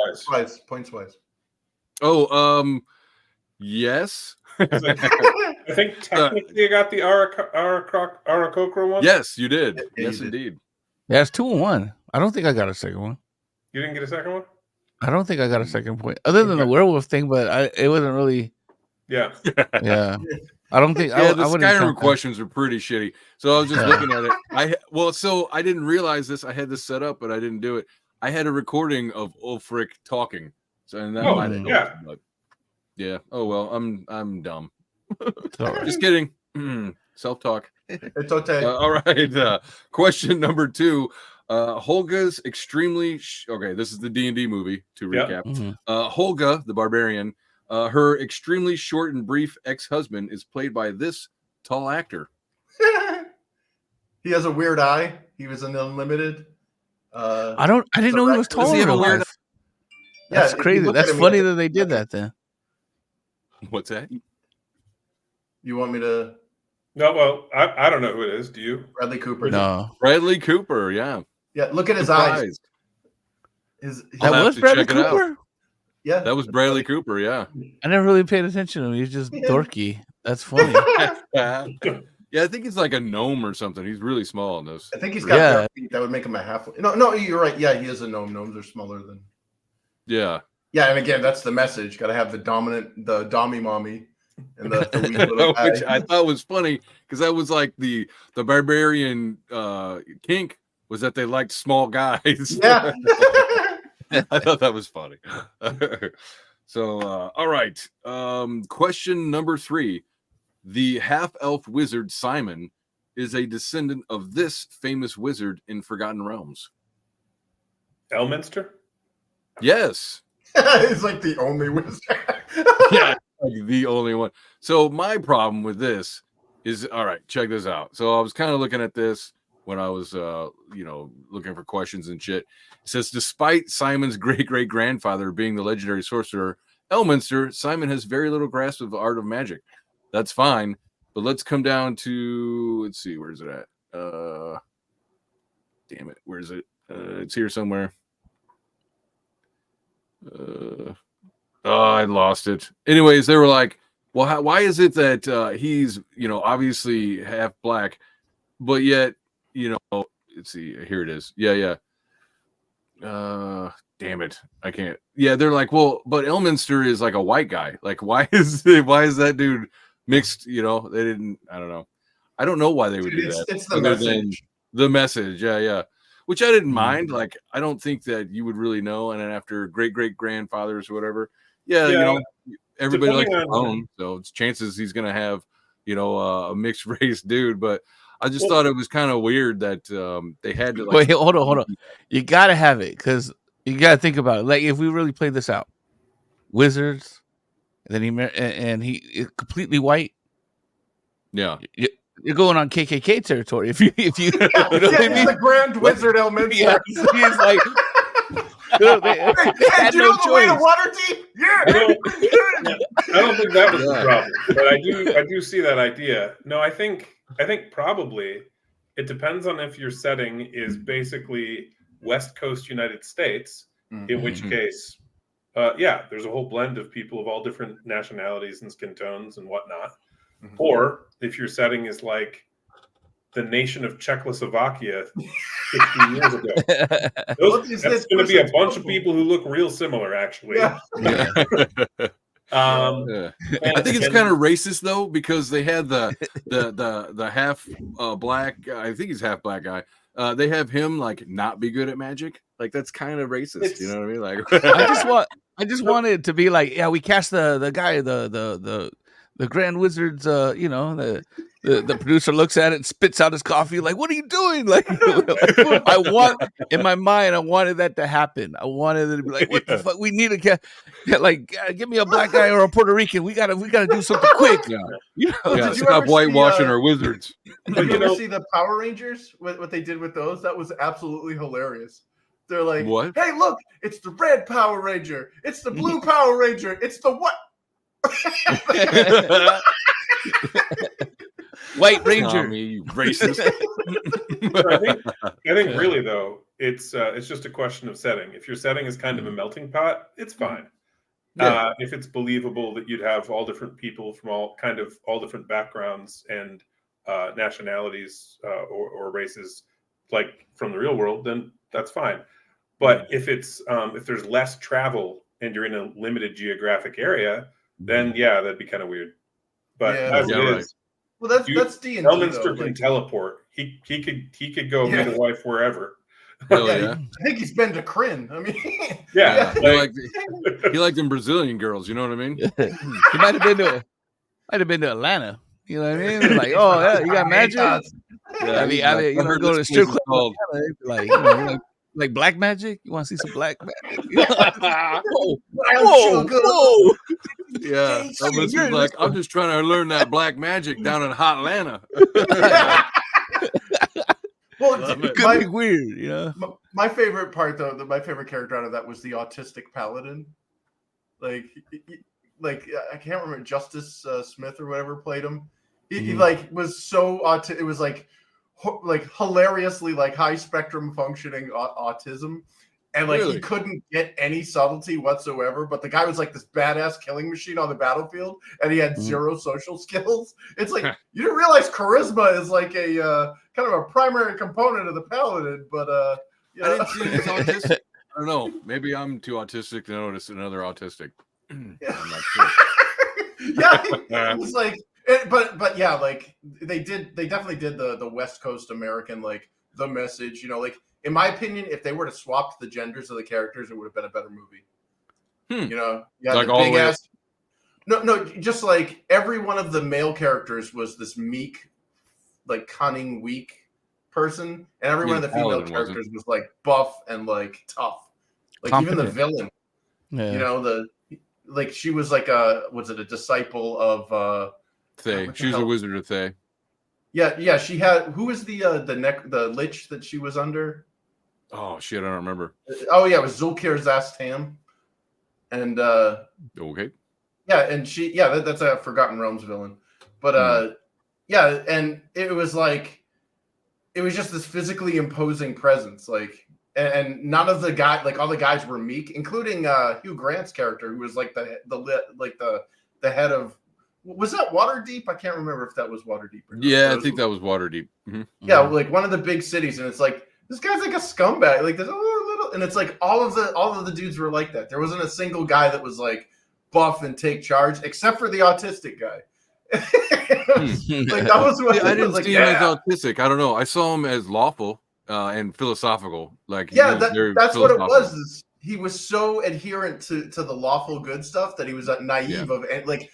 Points wise. Oh, Yes. I think technically you got the Aarakocra one. Yes, you did. Yeah, Yes, you did. indeed. Yeah, it's 2-1. I don't think I got a second one. You didn't get a second one? I don't think I got a second point, other than the werewolf thing. But it wasn't really. Yeah. Yeah, I don't think. Yeah, I the wouldn't Skyrim count that. questions are pretty shitty. So I was just looking at it. So I didn't realize this. I had this set up, but I didn't do it. I had a recording of Ulfric talking. So and that might have helped, but yeah. Oh well, I'm dumb. Just kidding. Self-talk. It's okay. All right. Question number 2. Holga's extremely okay. This is the D&D movie to recap. Holga, the barbarian, her extremely short and brief ex-husband is played by this tall actor. He has a weird eye. He was in Unlimited. I didn't know he was tall in real life. That's crazy. That's funny that they did that then. What's that? You want me to? No, well, I don't know who it is. Do you? Bradley Cooper. No. Bradley Cooper, yeah. Yeah, look at his eyes. That was Bradley Cooper? Yeah. That was Bradley Cooper, yeah. I never really paid attention to him. He's just dorky. That's funny. Yeah, I think he's like a gnome or something. He's really small in this. I think he's got bare feet. That would make him a half. No, you're right. Yeah, he is a gnome. Gnomes are smaller than. Yeah. Yeah, and again, that's the message. Got to have the dommy mommy, and the wee little guy. Which I thought was funny because that was like the barbarian kink was that they liked small guys. Yeah. I thought that was funny. So, all right. Question number 3. The half-elf wizard Simon is a descendant of this famous wizard in Forgotten Realms. Elminster? Yes. He's like the only wizard. Yeah, like the only one. So my problem with this is, all right, check this out. So I was kind of looking at this when I was, looking for questions and shit. It says, despite Simon's great-great-grandfather being the legendary sorcerer Elminster, Simon has very little grasp of the art of magic. That's fine, but let's come down to, let's see, where's it at? Damn it, where's it? It's here somewhere. I lost it. Anyways, they were like, well, why is it that he's, obviously half black, but yet, let's see, here it is. Yeah. Damn it, I can't. Yeah, they're like, well, but Elminster is like a white guy. Like, why is that dude mixed? They didn't. I don't know. I don't know why they would do that. It's the message. The message, yeah. Which I didn't mind. Like, I don't think that you would really know. And then after great-great-grandfathers or whatever, everybody likes their own. So it's chances he's gonna have, a mixed race dude. But I just thought it was kind of weird that they had to. Wait, hold on. You gotta have it because you gotta think about it. Like if we really played this out, wizards, and then he is completely white. Yeah. You're going on KKK territory if you he's the Grand Wizard Elminster. Yeah, he's like. Hey, do you know the way to Waterdeep? Yeah. I don't think that was the problem, but I do see that idea. No, I think probably it depends on if your setting is basically West Coast United States, in which case, there's a whole blend of people of all different nationalities and skin tones and whatnot. Or if your setting is like the nation of Czechoslovakia 50 years ago, that's going to be a bunch of people who look real similar, actually. Yeah. I think it's kind of racist though because they had the half black. I think he's half black guy. They have him like not be good at magic. Like that's kind of racist. You know what I mean? Like I just wanted it to be like, yeah, we cast the guy, the Grand Wizard's, the producer looks at it and spits out his coffee. Like, what are you doing? Like in my mind, I wanted that to happen. I wanted it to be like, what the fuck? We need give me a black guy or a Puerto Rican. We gotta do something quick. Did you stop whitewashing see, our wizards. Did you ever see the Power Rangers? What they did with those? That was absolutely hilarious. They're like, what? Hey, look, it's the red Power Ranger. It's the blue Power Ranger. It's the what? White Ranger, you racist. I think really though, it's just a question of setting. If your setting is kind of a melting pot, it's fine. If it's believable that you'd have all different people from all different backgrounds and nationalities or races, like from the real world, then that's fine. But if there's less travel and you're in a limited geographic area, then that'd be kind of weird. But as it is, well, that's D&D. Elminster can teleport. He could go meet a wife wherever. I think he's been to Kryn. I mean, he liked them Brazilian girls. You know what I mean? He might have been to Atlanta. You know what I mean? Like, oh yeah, you got magic. I mean, you know, go to the strip club. Like black magic. You want to see some black magic? Whoa. Yeah, this is like, I'm just trying to learn that black magic down in hot Atlanta. Well, it could be weird, you know. My favorite part, though, my favorite character out of that was the autistic paladin. Like I can't remember, Justice Smith or whatever played him. He like was so it was like hilariously like high spectrum functioning autism. And like he couldn't get any subtlety whatsoever, but the guy was like this badass killing machine on the battlefield, and he had zero social skills. It's like you didn't realize charisma is like a kind of a primary component of the paladin, but you know. I didn't see he's autistic. I don't know. Maybe I'm too autistic to notice another autistic. I'm not sure. It was like, but yeah, like they definitely did the West Coast American, like the message, you know, like. In my opinion, if they were to swap the genders of the characters, it would have been a better movie. You know, like the big ass. No, just like every one of the male characters was this meek, like cunning, weak person, and every one of the female characters was like buff and like tough. Like confident. Even the villain, you know, she was like a disciple of Thay. She was a wizard of Thay. Yeah. She had who was the lich that she was under? Oh shit, I don't remember. Oh yeah, it was Zulkir Zastam, and okay, yeah, and that's a Forgotten Realms villain, but and it was just this physically imposing presence, like, and none of the guys, like all the guys were meek, including Hugh Grant's character, who was like the head of. Was that Waterdeep? I can't remember if that was Waterdeep or not. Yeah, I think that was Waterdeep. Mm-hmm. Yeah, like one of the big cities, and it's like this guy's like a scumbag. Like there's a little, and it's like all of the dudes were like that. There wasn't a single guy that was like buff and take charge, except for the autistic guy. Like that was what I didn't see him as autistic. I don't know. I saw him as lawful and philosophical. Like that's what it was. Is he was so adherent to the lawful good stuff that he was naive of, and like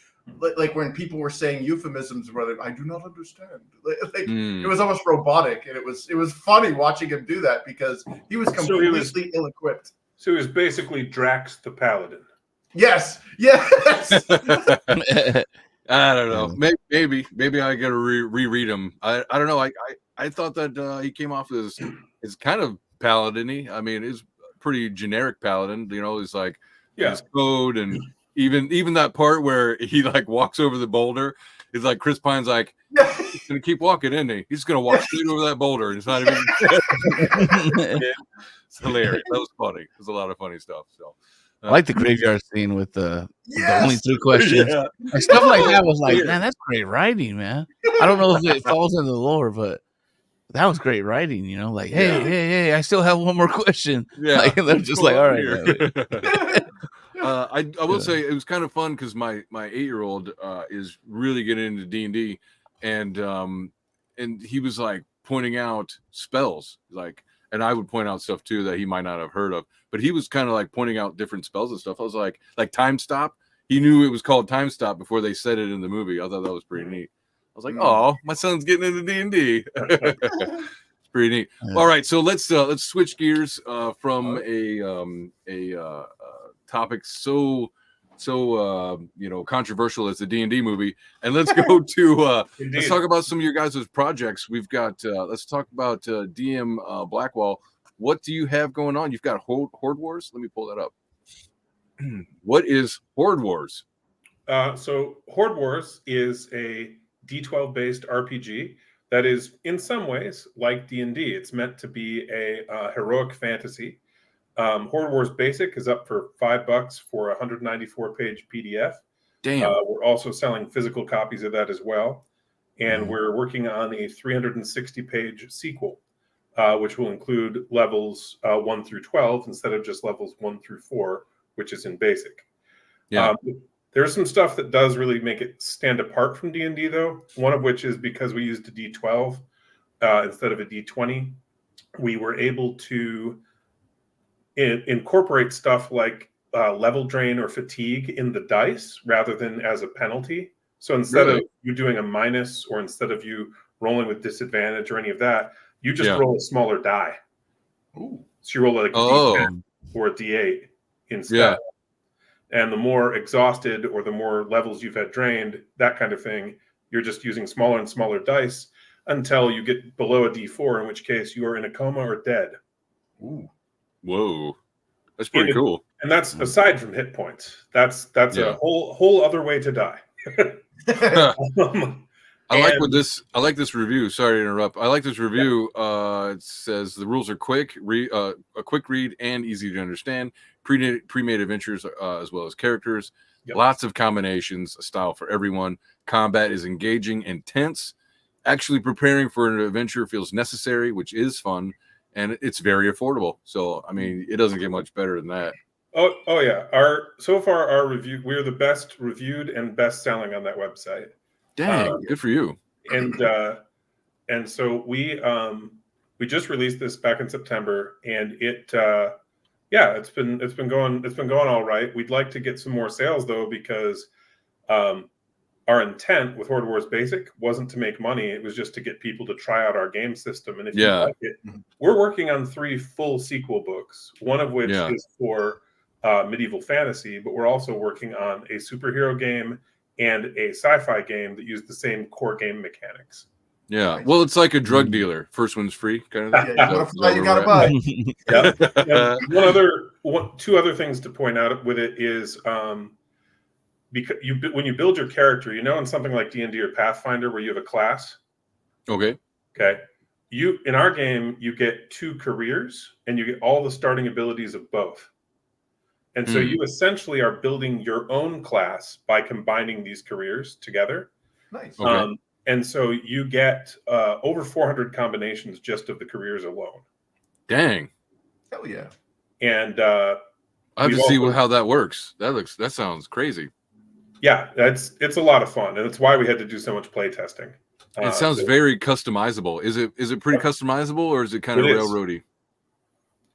when people were saying euphemisms, where I do not understand. It was almost robotic, and it was funny watching him do that because he was completely ill-equipped. So he was basically Drax the Paladin. Yes. I don't know. Maybe I got to reread him. I don't know. I thought that he came off as kind of paladin-y. I mean, it's pretty generic paladin. You know, it's like his code and. Even that part where he like walks over the boulder, it's like Chris Pine's like, he's gonna keep walking, isn't he? He's gonna walk straight over that boulder, and it's not even. It's hilarious. That was funny. There's a lot of funny stuff. So, I like the graveyard scene with the only 3 questions. And stuff like that was like, man, that's great writing, man. I don't know if it falls into the lore, but that was great writing. You know, like, hey, I still have one more question. Yeah, like, and they're just like, all right. I will say it was kind of fun because my 8-year-old is really getting into D&D, and he was like pointing out spells, like, and I would point out stuff too that he might not have heard of, but he was kind of like pointing out different spells and stuff. I was like time stop. He knew it was called time stop before they said it in the movie. I thought that was pretty neat. I was like, oh, my son's getting into D&D. It's pretty neat. All right, so let's switch gears from a topic so controversial as the D&D movie, and let's go to let's talk about some of your guys' projects. We've got let's talk about DM Blackwall. What do you have going on? You've got Horde Wars. Let me pull that up. What is Horde Wars? So Horde Wars is a D12 based RPG that is in some ways like D&D. It's meant to be a heroic fantasy. Horde Wars Basic is up for $5 for a 194-page PDF. Damn. We're also selling physical copies of that as well. And we're working on a 360-page sequel, which will include levels 1 through 12 instead of just levels 1 through 4, which is in Basic. Yeah. There's some stuff that does really make it stand apart from D&D, though. One of which is because we used a D12 instead of a D20. We were able to incorporate stuff like level drain or fatigue in the dice rather than as a penalty. So instead of you doing a minus, or instead of you rolling with disadvantage or any of that, you just roll a smaller die. Ooh. So you roll like a D10 or a D8 instead. Yeah. And the more exhausted or the more levels you've had drained, that kind of thing, you're just using smaller and smaller dice until you get below a D4, in which case you are in a coma or dead. Ooh. Whoa. That's pretty cool. And that's aside from hit points. That's a whole other way to die. I like this review. Sorry to interrupt. I like this review. It says the rules are quick, a quick read, and easy to understand. Pre-made adventures as well as characters. Yep. Lots of combinations, a style for everyone. Combat is engaging and tense. Actually preparing for an adventure feels necessary, which is fun, and it's very affordable. So, I mean, it doesn't get much better than that. Oh yeah. So far our review, we're the best reviewed and best selling on that website. Dang, good for you. And so we just released this back in September, and it's been going all right. We'd like to get some more sales though, because our intent with Horde Wars Basic wasn't to make money. It was just to get people to try out our game system. And if you like it, we're working on 3 full sequel books, one of which is for medieval fantasy, but we're also working on a superhero game and a sci-fi game that use the same core game mechanics. Yeah, well, it's like a drug dealer. First one's free, kind of thing. You gotta buy. Yeah. Two other things to point out with it is because when you build your character, in something like D&D or Pathfinder where you have a class. Okay. In our game, you get 2 careers and you get all the starting abilities of both. And so you essentially are building your own class by combining these careers together. Nice. Okay. And so you get over 400 combinations just of the careers alone. Dang. Hell yeah. And I have to see how that works. That sounds crazy. Yeah, it's a lot of fun, and it's why we had to do so much play testing. It sounds very customizable. Is it pretty customizable, or is it kind of railroady?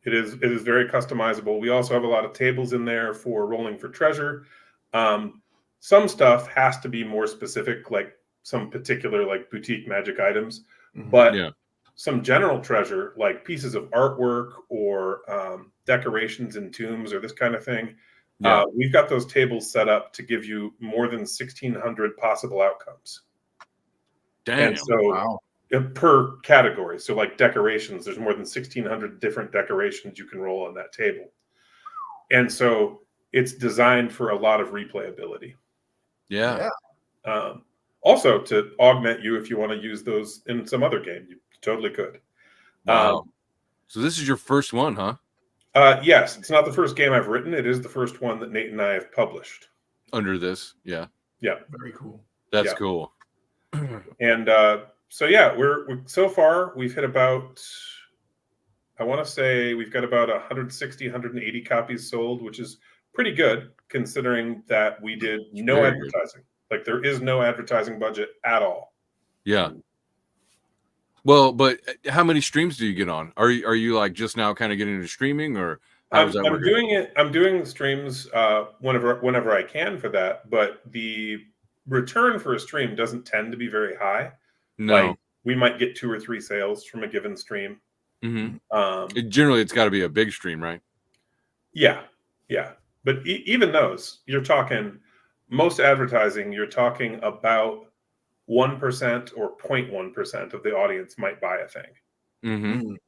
It is very customizable. We also have a lot of tables in there for rolling for treasure. Some stuff has to be more specific, like some particular like boutique magic items, but some general treasure, like pieces of artwork or decorations in tombs or this kind of thing. We've got those tables set up to give you more than 1,600 possible outcomes. Damn. And so per category. So like decorations, there's more than 1,600 different decorations you can roll on that table. And so it's designed for a lot of replayability. Yeah. Also to augment you if you want to use those in some other game, you totally could. Wow. So this is your first one, huh? Yes, it's not the first game I've written. It is the first one that Nate and I have published. Under this, yeah. Very cool. That's cool. And we're so far we've hit about, I want to say we've got about 160, 180 copies sold, which is pretty good considering that we did no advertising. Like there is no advertising budget at all. Yeah. Well, but how many streams do you get on? Are you like just now kind of getting into streaming, or how does that work? I'm doing streams whenever I can for that, but the return for a stream doesn't tend to be very high. No. Like we might get 2 or 3 sales from a given stream. Generally, it's got to be a big stream, right? Yeah. But even those, you're talking most advertising. You're talking about 1% or 0.1% of the audience might buy a thing.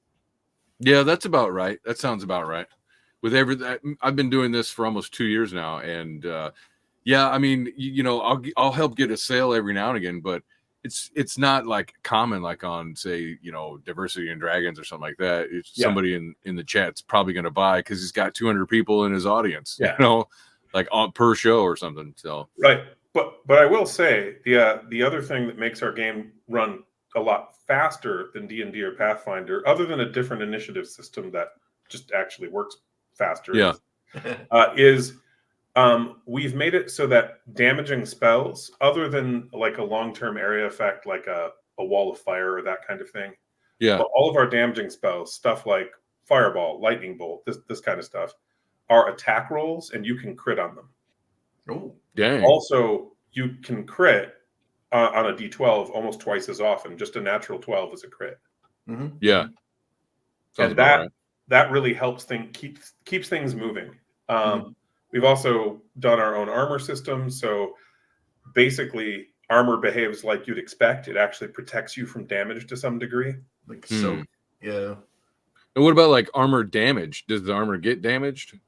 Yeah, that's about right. That sounds about right. With I've been doing this for almost 2 years now, and I mean, I'll help get a sale every now and again, but it's not like common like on say Diversity and Dragons or something like that. It's somebody in the chat's probably going to buy because he's got 200 people in his audience. Like on per show or something. So right. But I will say the other thing that makes our game run a lot faster than D&D or Pathfinder, other than a different initiative system that just actually works faster, is we've made it so that damaging spells, other than like a long-term area effect, like a wall of fire or that kind of thing, but all of our damaging spells, stuff like fireball, lightning bolt, this kind of stuff, are attack rolls, and you can crit on them. Oh, dang! Also, you can crit on a D12 almost twice as often. Just a natural 12 is a crit. Mm-hmm. Yeah, and that really helps keeps things moving. We've also done our own armor system, so basically armor behaves like you'd expect. It actually protects you from damage to some degree. Yeah. And what about like armor damage? Does the armor get damaged?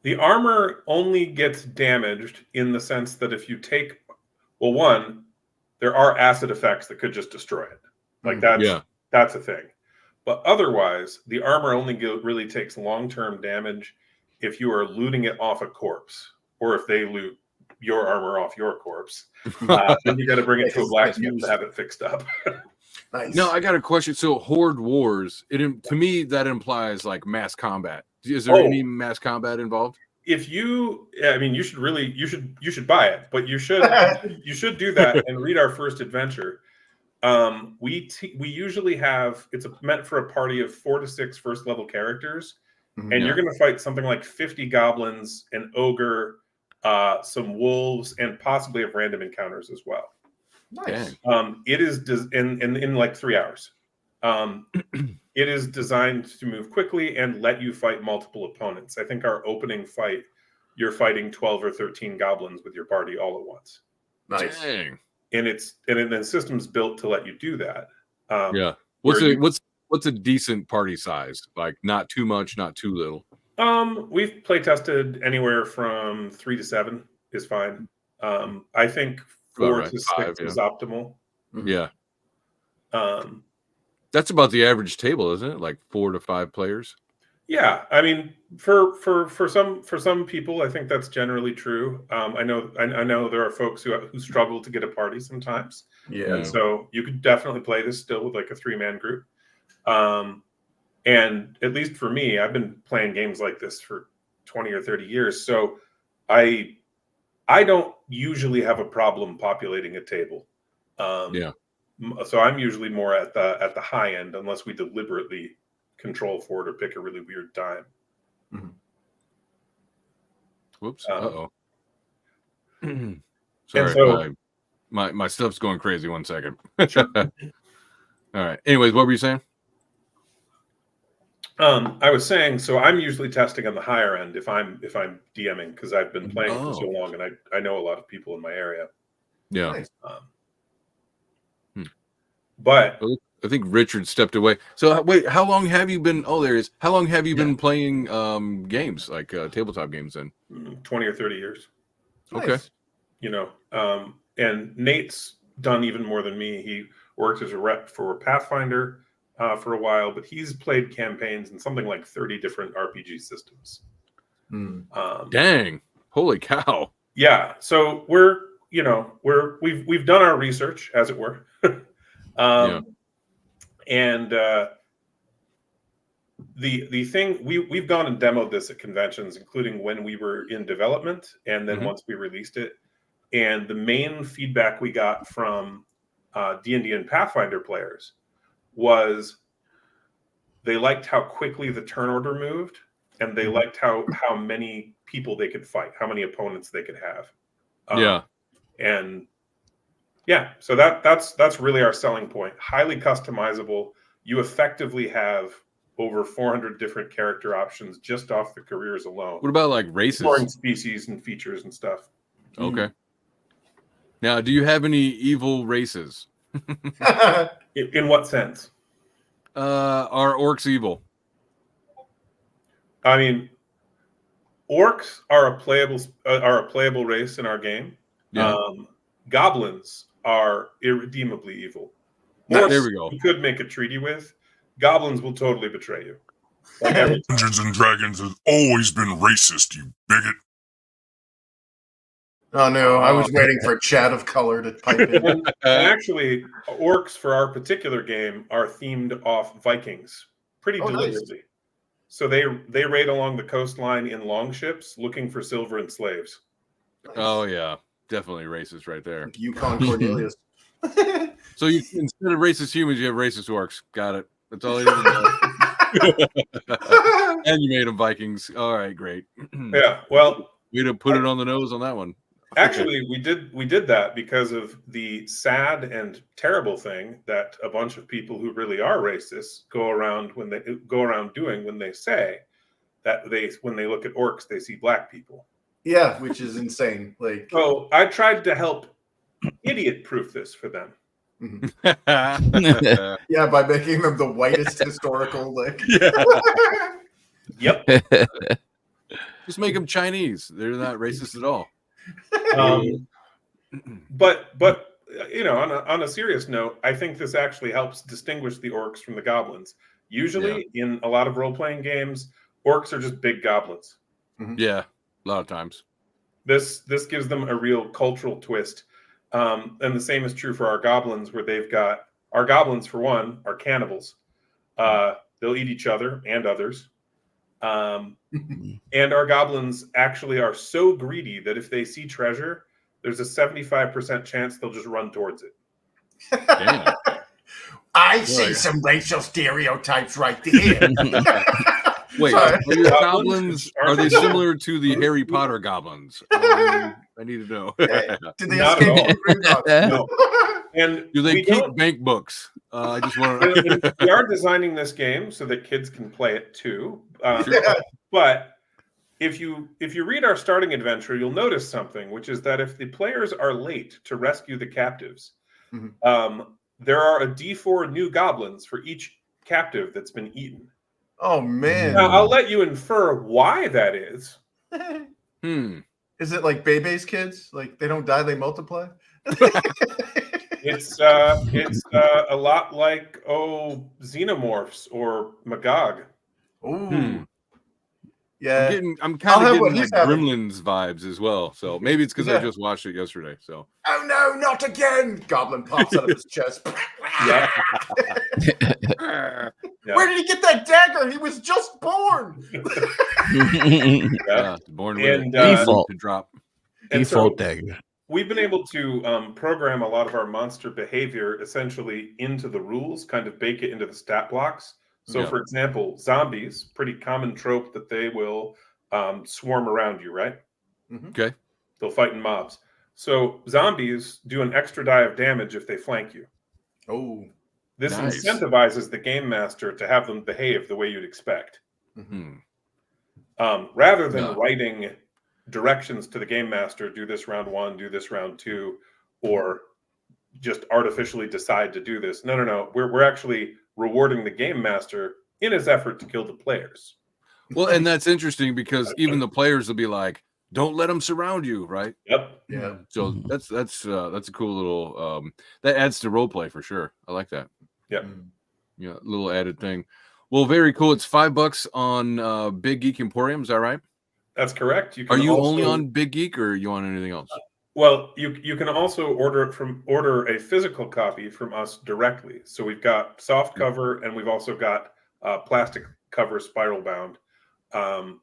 The armor only gets damaged in the sense that if you take, one, there are acid effects that could just destroy it. Like that's a thing. But otherwise, the armor only really takes long-term damage if you are looting it off a corpse, or if they loot your armor off your corpse. Then you got to bring it to a blacksmith to have it fixed up. Nice. No, I got a question. So Horde Wars, to me that implies like mass combat. Is there any mass combat involved? If you should buy it, but you should do that and read our first adventure. We usually have, it's meant for a party of 4 to 6 first level characters, and you're going to fight something like 50 goblins, an ogre, some wolves, and possibly have random encounters as well. Nice. It is in like 3 hours. It is designed to move quickly and let you fight multiple opponents. I think our opening fight, you're fighting 12 or 13 goblins with your party all at once. Nice. Dang. And the system's built to let you do that. What's a decent party size? Like not too much, not too little. We've play tested anywhere from 3 to 7 is fine. I think 4 to 6 is optimal. Yeah. That's about the average table, isn't it? Like 4 to 5 players. Yeah, I mean, for some people, I think that's generally true. I know there are folks who struggle to get a party sometimes. Yeah, and so you could definitely play this still with like a 3-man group. And at least for me, I've been playing games like this for 20 or 30 years, so I don't usually have a problem populating a table. So I'm usually more at the high end, unless we deliberately control for it or pick a really weird time. Whoops. Sorry. So, my stuff's going crazy. 1 second. All right. Anyways, what were you saying? I was saying, so I'm usually testing on the higher end if I'm DMing, because I've been playing for so long and I know a lot of people in my area. Yeah. Nice. But I think Richard stepped away. So wait, how long have you been? Oh, there he is. How long have you been playing games like tabletop games? Then 20 or 30 years. Okay. And Nate's done even more than me. He worked as a rep for Pathfinder for a while, but he's played campaigns in something like 30 different RPG systems. Dang! Holy cow! Yeah. So we've done our research, as it were. And the thing we've gone and demoed this at conventions, including when we were in development and then once we released it. And the main feedback we got from D&D and Pathfinder players was they liked how quickly the turn order moved, and they liked how many people they could fight, how many opponents they could have. So that's really our selling point. Highly customizable. You effectively have over 400 different character options just off the careers alone. What about like races? Exploring species and features and stuff. Okay. Now, do you have any evil races? In what sense? Are orcs evil? I mean, orcs are a playable race in our game. Yeah. Goblins are irredeemably evil. Nice. Orcs, There we go. you could make a treaty with. Goblins will totally betray you. Like every time. Dungeons and Dragons has always been racist, you bigot. Oh no, I was waiting for Chad of Color to pipe in. And actually, orcs for our particular game are themed off Vikings pretty deliberately. Nice. So they raid along the coastline in longships looking for silver and slaves. Nice. Oh yeah, definitely racist right there. Like Yukon Cornelius. So you instead of racist humans, you have racist orcs. Got it. That's all I need to know. And you made them Vikings. All right, great. Yeah, well, way to put it on the nose on that one. Actually, we did that because of the sad and terrible thing that a bunch of people who really are racists go around doing when they say that when they look at orcs they see black people. Yeah, which is insane. Like, so I tried to help idiot-proof this for them. Mm-hmm. Yeah, by making them the whitest historical lick. Yep. Just make them Chinese. They're not racist at all. But you know, on a serious note, I think this actually helps distinguish the orcs from the goblins. Usually, in a lot of role-playing games, orcs are just big goblins. Mm-hmm. Yeah, a lot of times. This gives them a real cultural twist, and the same is true for our goblins, where they've got our goblins for one are cannibals. They'll eat each other and others. And our goblins actually are so greedy that if they see treasure, there's a 75% chance they'll just run towards it. Damn. I see some racial stereotypes right there. Wait, are your goblins, are they similar to the Harry Potter goblins? I need to know. Did they escape? No. And do they keep bank books? I just want to. We are designing this game so that kids can play it too. But if you read our starting adventure, you'll notice something, which is that if the players are late to rescue the captives, there are a D4 new goblins for each captive that's been eaten. Oh man! Now I'll let you infer why that is. Is it like Bebe's kids? Like they don't die, they multiply? It's a lot like xenomorphs or Magog. Ooh. Yeah, I'm kind of getting like Gremlins vibes as well. So maybe it's because I just watched it yesterday. So oh no, not again! Goblin pops out of his chest. Yeah. Where did he get that dagger? He was just born. Born with default to drop. Default dagger. We've been able to program a lot of our monster behavior essentially into the rules, kind of bake it into the stat blocks. So, for example, zombies, pretty common trope that they will swarm around you, right? Okay. They'll fight in mobs. So zombies do an extra die of damage if they flank you. Oh. This incentivizes the game master to have them behave the way you'd expect. Rather than writing directions to the game master, do this round 1, do this round 2, or just artificially decide to do this. No. We're actually rewarding the game master in his effort to kill the players. Well, and that's interesting because even the players will be like, "Don't let them surround you," right? Yep. Yeah. So that's a cool little that adds to role play for sure. I like that. Yep. Yeah, little added thing. Well, very cool. It's $5 on Big Geek Emporium. Is that right? That's correct. Are you only on Big Geek or are you on anything else? Well, you can also order a physical copy from us directly. So we've got soft cover and we've also got plastic cover spiral bound.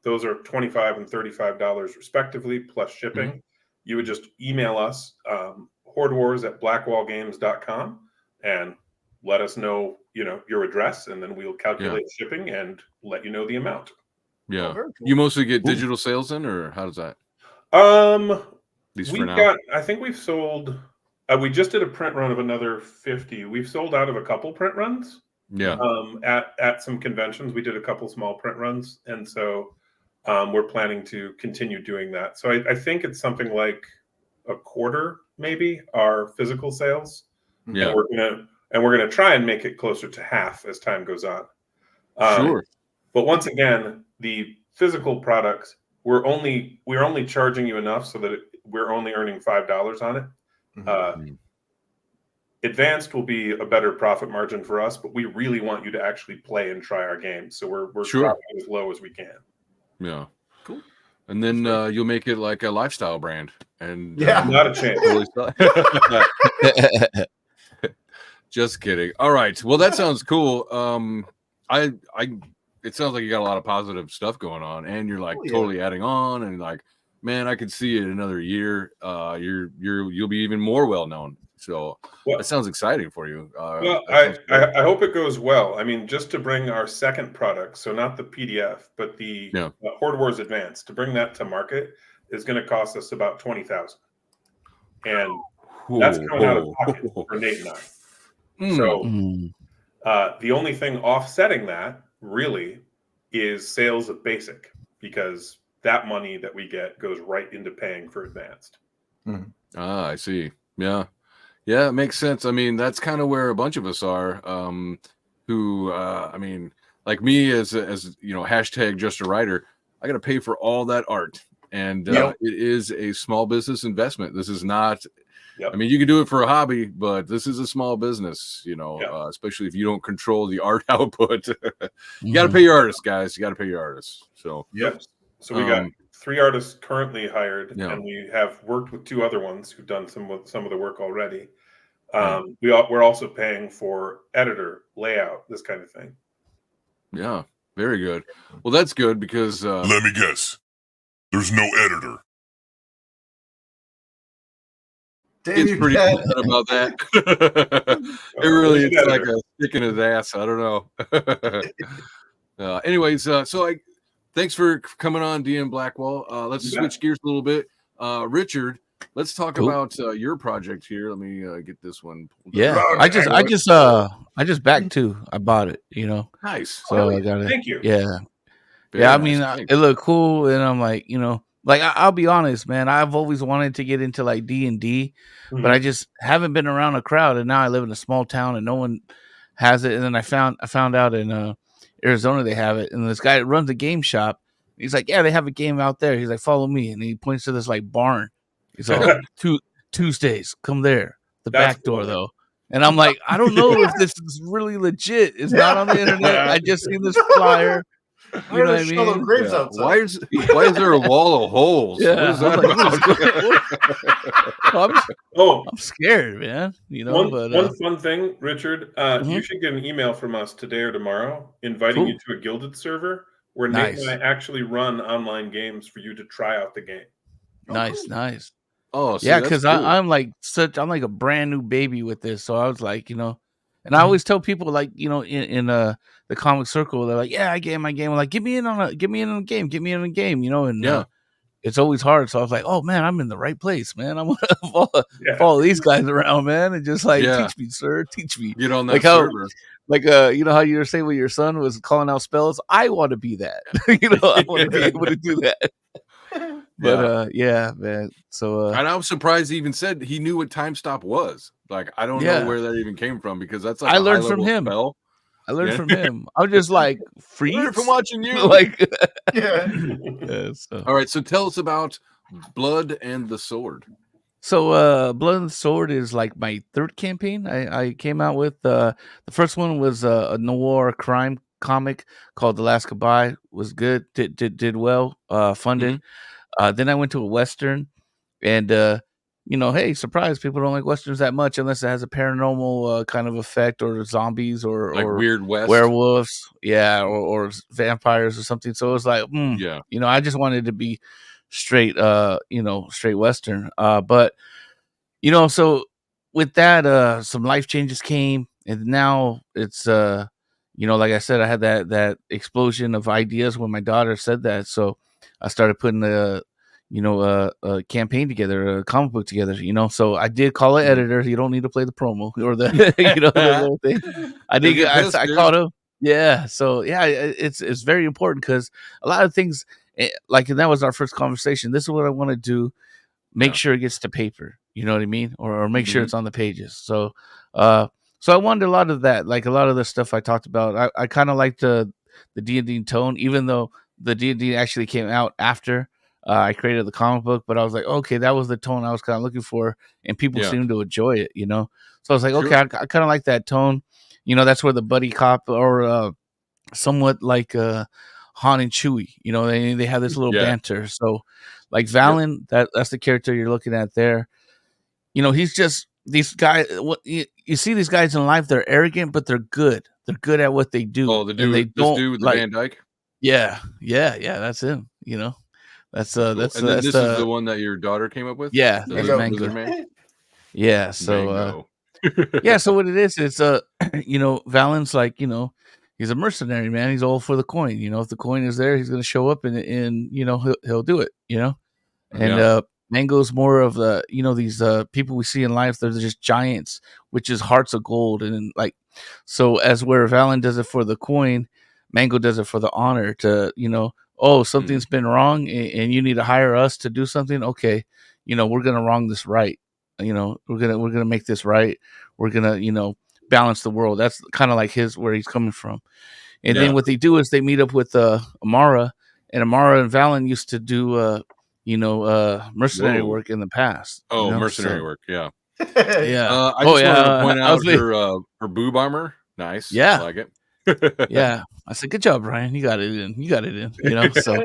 Those are $25 and $35 respectively, plus shipping. You would just email us hordewars@blackwallgames.com and let us know your address, and then we'll calculate shipping and let you know the amount. Yeah. Cool. You mostly get digital sales in, or how does that? We've got, I think we've sold, we just did a print run of another 50. We've sold out of a couple print runs. Yeah. At some conventions, we did a couple small print runs. And so we're planning to continue doing that. So I think it's something like a quarter, maybe, our physical sales. Yeah. And we're gonna try and make it closer to half as time goes on. Sure. But once again, the physical products, we're only charging you enough so that we're only earning $5 on it. Advanced will be a better profit margin for us, but we really want you to actually play and try our games. So we're dropping as low as we can. Yeah. Cool. And then you'll make it like a lifestyle brand. And not a chance. Just kidding. All right. Well, that sounds cool. It sounds like you got a lot of positive stuff going on, and you're like totally adding on, and like, man, I could see it in another year. You'll be even more well known. So that sounds exciting for you. Well, I hope it goes well. I mean, just to bring our second product, so not the PDF, but the Horde Wars Advanced, to bring that to market is going to cost us about $20,000, and that's coming out of pocket for Nate and I. So the only thing offsetting that really is sales of Basic, because that money that we get goes right into paying for Advanced. I see. Yeah, it makes sense. I mean, that's kind of where a bunch of us are. Who I mean, like me as you know, hashtag just a writer, I got to pay for all that art, and it is a small business investment. This is not. I mean, you can do it for a hobby, but this is a small business, you know, especially if you don't control the art output. You got to pay your artists, guys. You got to pay your artists. So So we got 3 artists currently hired, and we have worked with 2 other ones who've done some of the work already. We're also paying for editor, layout, this kind of thing. Yeah, very good. Well, that's good because let me guess, there's no editor. It's pretty sad about that. It really is like a stick in his ass. I don't know. Anyways, so thanks for coming on, DM Blackwall. Let's switch gears a little bit. Richard, let's talk about your project here. Let me get this one. I just backed 2. I bought it. You know, nice. So I got it. Thank you. Yeah, Very I nice. mean, it looked cool, and I'm like, you know. Like I'll be honest, man. I've always wanted to get into like D&D, but I just haven't been around a crowd. And now I live in a small town, and no one has it. And then I found out in Arizona they have it. And this guy that runs the game shop, he's like, "Yeah, they have a game out there." He's like, "Follow me," and he points to this like barn. He's like, Tuesdays, come there. The back door though. And I'm like, I don't know if this is really legit. It's not on the internet. I just seen this flyer. You know what I mean? Graves outside. Why is there a wall of holes? Yeah, what is that about? I'm scared, man. You know, one fun thing, Richard, you should get an email from us today or tomorrow inviting you to a Guilded server where Nate and I actually run online games for you to try out the game. Nice. Oh, yeah, because cool. I'm like a brand new baby with this, so I was like, you know. And I always tell people, like, you know, in the comic circle, they're like, "Yeah, I get my game." I'm like, get me in on a game, you know. And it's always hard. So I was like, "Oh man, I'm in the right place, man. I'm gonna follow these guys around, man, and just like teach me, sir, teach me." Get on that like server. You know how you were saying when your son was calling out spells. I want to be that. You know, I want to be able to do that. But man. So and I was surprised he even said he knew what time stop was. Like, I don't know where that even came from, because that's like I learned from him. Spell. I learned from him. I'm just like free from watching you. Like All right, so tell us about Blood and the Sword. So Blood and the Sword is like my 3rd campaign. I came out with the first one was a noir crime comic called The Last Goodbye. Was good, did well, funded. Then I went to a Western, and you know, hey, surprise, people don't like Westerns that much unless it has a paranormal kind of effect, or zombies, or like Weird West, werewolves, or vampires or something. So it was like, you know, I just wanted to be straight Western. But you know, so with that, some life changes came, and now it's you know, like I said, I had that explosion of ideas when my daughter said that, so I started putting a campaign together, a comic book together, you know. So I did call an editor. You don't need to play the promo or the the little thing. I called him. Yeah. So yeah, it's very important, because a lot of things, like, and that was our first conversation. This is what I want to do. Make sure it gets to paper. You know what I mean? Or make sure it's on the pages. So so I wanted a lot of that, like a lot of the stuff I talked about. I kind of liked the D&D tone, even though the D&D actually came out after I created the comic book, but I was like, okay, that was the tone I was kind of looking for, and people seem to enjoy it, you know. So I was like, okay, I kind of like that tone. That's where the buddy cop or somewhat like Han and Chewie. They have this little banter. So like Valen, that's the character you're looking at there. He's just these guys. What you see these guys in life, they're arrogant, but they're good. They're good at what they do. Oh, and they don't dude with like the Van Dyke. Yeah, that's him. That's Cool. that's And then that's this is the one that your daughter came up with. Yeah, The that's Lizard Mango. Man? Yeah, so Mango. so what it is, it's Valen's like, he's a mercenary, man. He's all for the coin. If the coin is there, he's gonna show up and he'll do it, And Mango's more of the these people we see in life, they're just giants, which is hearts of gold. And like so as where Valen does it for the coin, Mango does it for the honor to, oh, something's been wrong and you need to hire us to do something. Okay, we're gonna wrong this right. We're gonna make this right. We're gonna, balance the world. That's kind of like where he's coming from. And then what they do is they meet up with Amara, and Amara and Valen used to do mercenary work in the past. Oh, mercenary work, yeah. Yeah. I just wanted to point out her boob armor. Nice. Yeah. I like it. Yeah. I said, good job, Brian. You got it in. So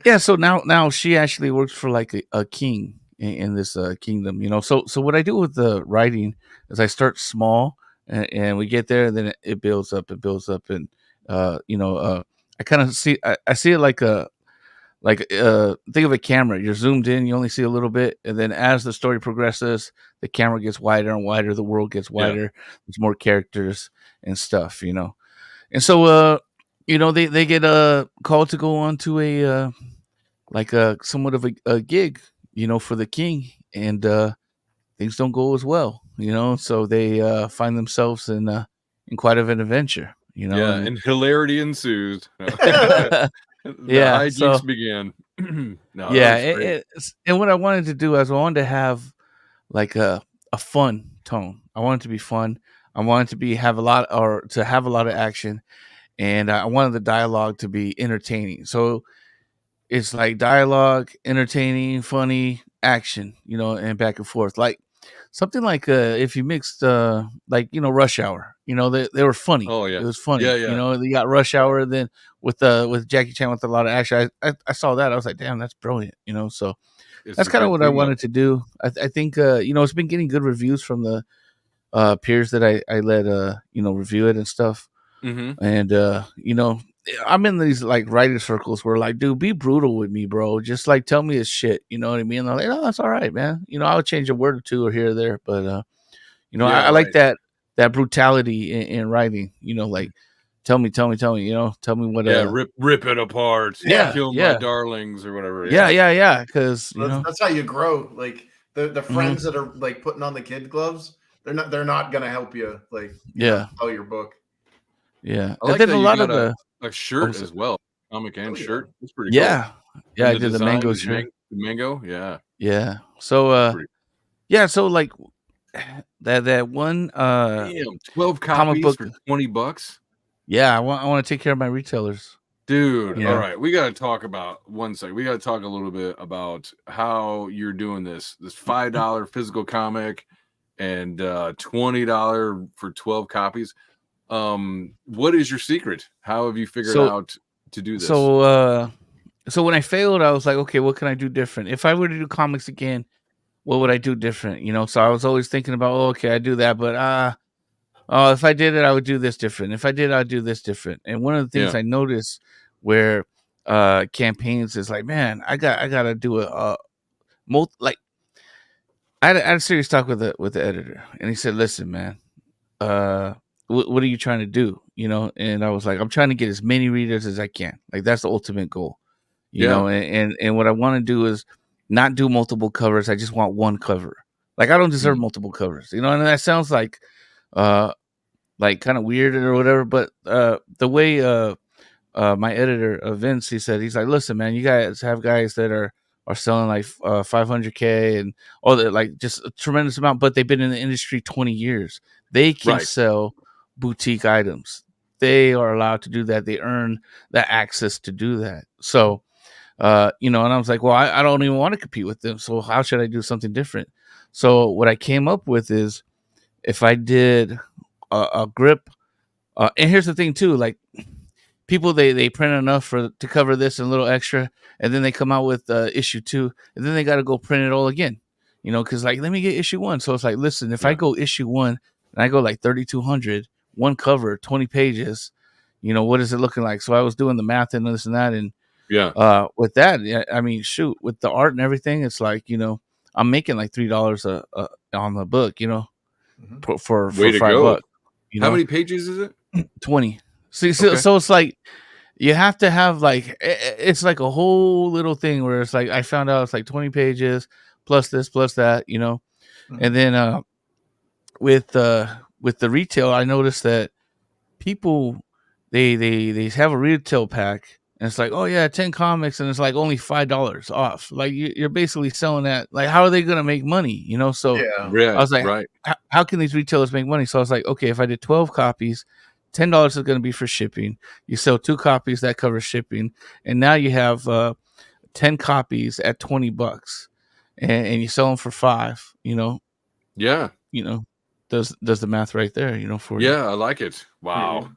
yeah, so now she actually works for like a king in this kingdom, So what I do with the writing is I start small and we get there, and then it builds up, and I kind of see I see it like think of a camera. You're zoomed in, you only see a little bit, and then as the story progresses, the camera gets wider and wider, the world gets wider, there's more characters and stuff, And so they get called to go on to a somewhat of a gig, for the king, and things don't go as well, so they find themselves in quite of an adventure, and hilarity ensues. Yeah, hijinks began. And what I wanted to do is I wanted to have like a fun tone. I wanted it to be fun. I wanted to have a lot of action, and I wanted the dialogue to be entertaining. So it's like dialogue, entertaining, funny, action, and back and forth. Like something like if you mixed Rush Hour, they were funny. Oh yeah, it was funny. Yeah. You got Rush Hour, then with Jackie Chan with a lot of action. I saw that. I was like, damn, that's brilliant. So that's kind of what I wanted to do. I think it's been getting good reviews from the peers that I let review it and stuff. Mm-hmm. And I'm in these like writer circles where like, dude, be brutal with me, bro. Just like tell me his shit. You know what I mean? I'm like, oh, that's all right, man. I'll change a word or two or here or there, but I like that brutality in writing. Like, tell me. Tell me what. Rip it apart. Yeah, kill my darlings or whatever. Yeah. Because that's how you grow. Like the friends that are like putting on the kid gloves, they're not gonna help you. Like tell your book. Yeah, I like and then that a lot of a shirt as well, comic and shirt. It's pretty cool. Yeah, I did the mango shirt. Mango, yeah. So so like that one 12 copies book for $20. Yeah, I want to take care of my retailers, dude. All right, we got to talk about one second. We got to talk a little bit about how you're doing this $5 physical comic and $20 for 12 copies. What is your secret? How have you figured out to do this? So when I failed, I was like, okay, what can I do different? If I were to do comics again, what would I do different? So I was always thinking about, okay, I do that, but if I did it, I would do this different. If I did, I'd do this different. And one of the things I noticed where campaigns is like, man, I gotta do I had a serious talk with the editor, and he said, listen, man, what are you trying to do? And I was like, I'm trying to get as many readers as I can. Like that's the ultimate goal, you know. And what I want to do is not do multiple covers. I just want one cover. Like I don't deserve multiple covers, And that sounds like kind of weird or whatever. But the way my editor Vince, he's like, listen, man, you guys have guys that are selling like 500K and all that, like just a tremendous amount. But they've been in the industry 20 years. They can sell boutique items. They are allowed to do that. They earn the access to do that. So, and I was like, well, I don't even want to compete with them. So how should I do something different? So what I came up with is if I did a grip, and here's the thing too, like people they print enough to cover this and a little extra, and then they come out with issue 2, and then they got to go print it all again, because like let me get issue 1. So it's like, listen, if I go issue 1 and I go like 3,200, one cover, 20 pages, what is it looking like? So I was doing the math and this and that, and with that, I mean, shoot, with the art and everything, it's like I'm making like $3 on the book, for $5. How many pages is it? 20. See, so it's like you have to have like it's like a whole little thing where it's like I found out it's like 20 pages plus this plus that, and then with the retail, I noticed that people they have a retail pack. And it's like, oh yeah, 10 comics, and it's like only $5 off. Like you're basically selling that. Like, how are they gonna make money? So I was like, how can these retailers make money? So I was like, okay, if I did 12 copies, $10 is gonna be for shipping. You sell 2 copies, that covers shipping, and now you have 10 copies at $20, and you sell them for $5. Yeah. Does the math right there? For you. I like it. Wow.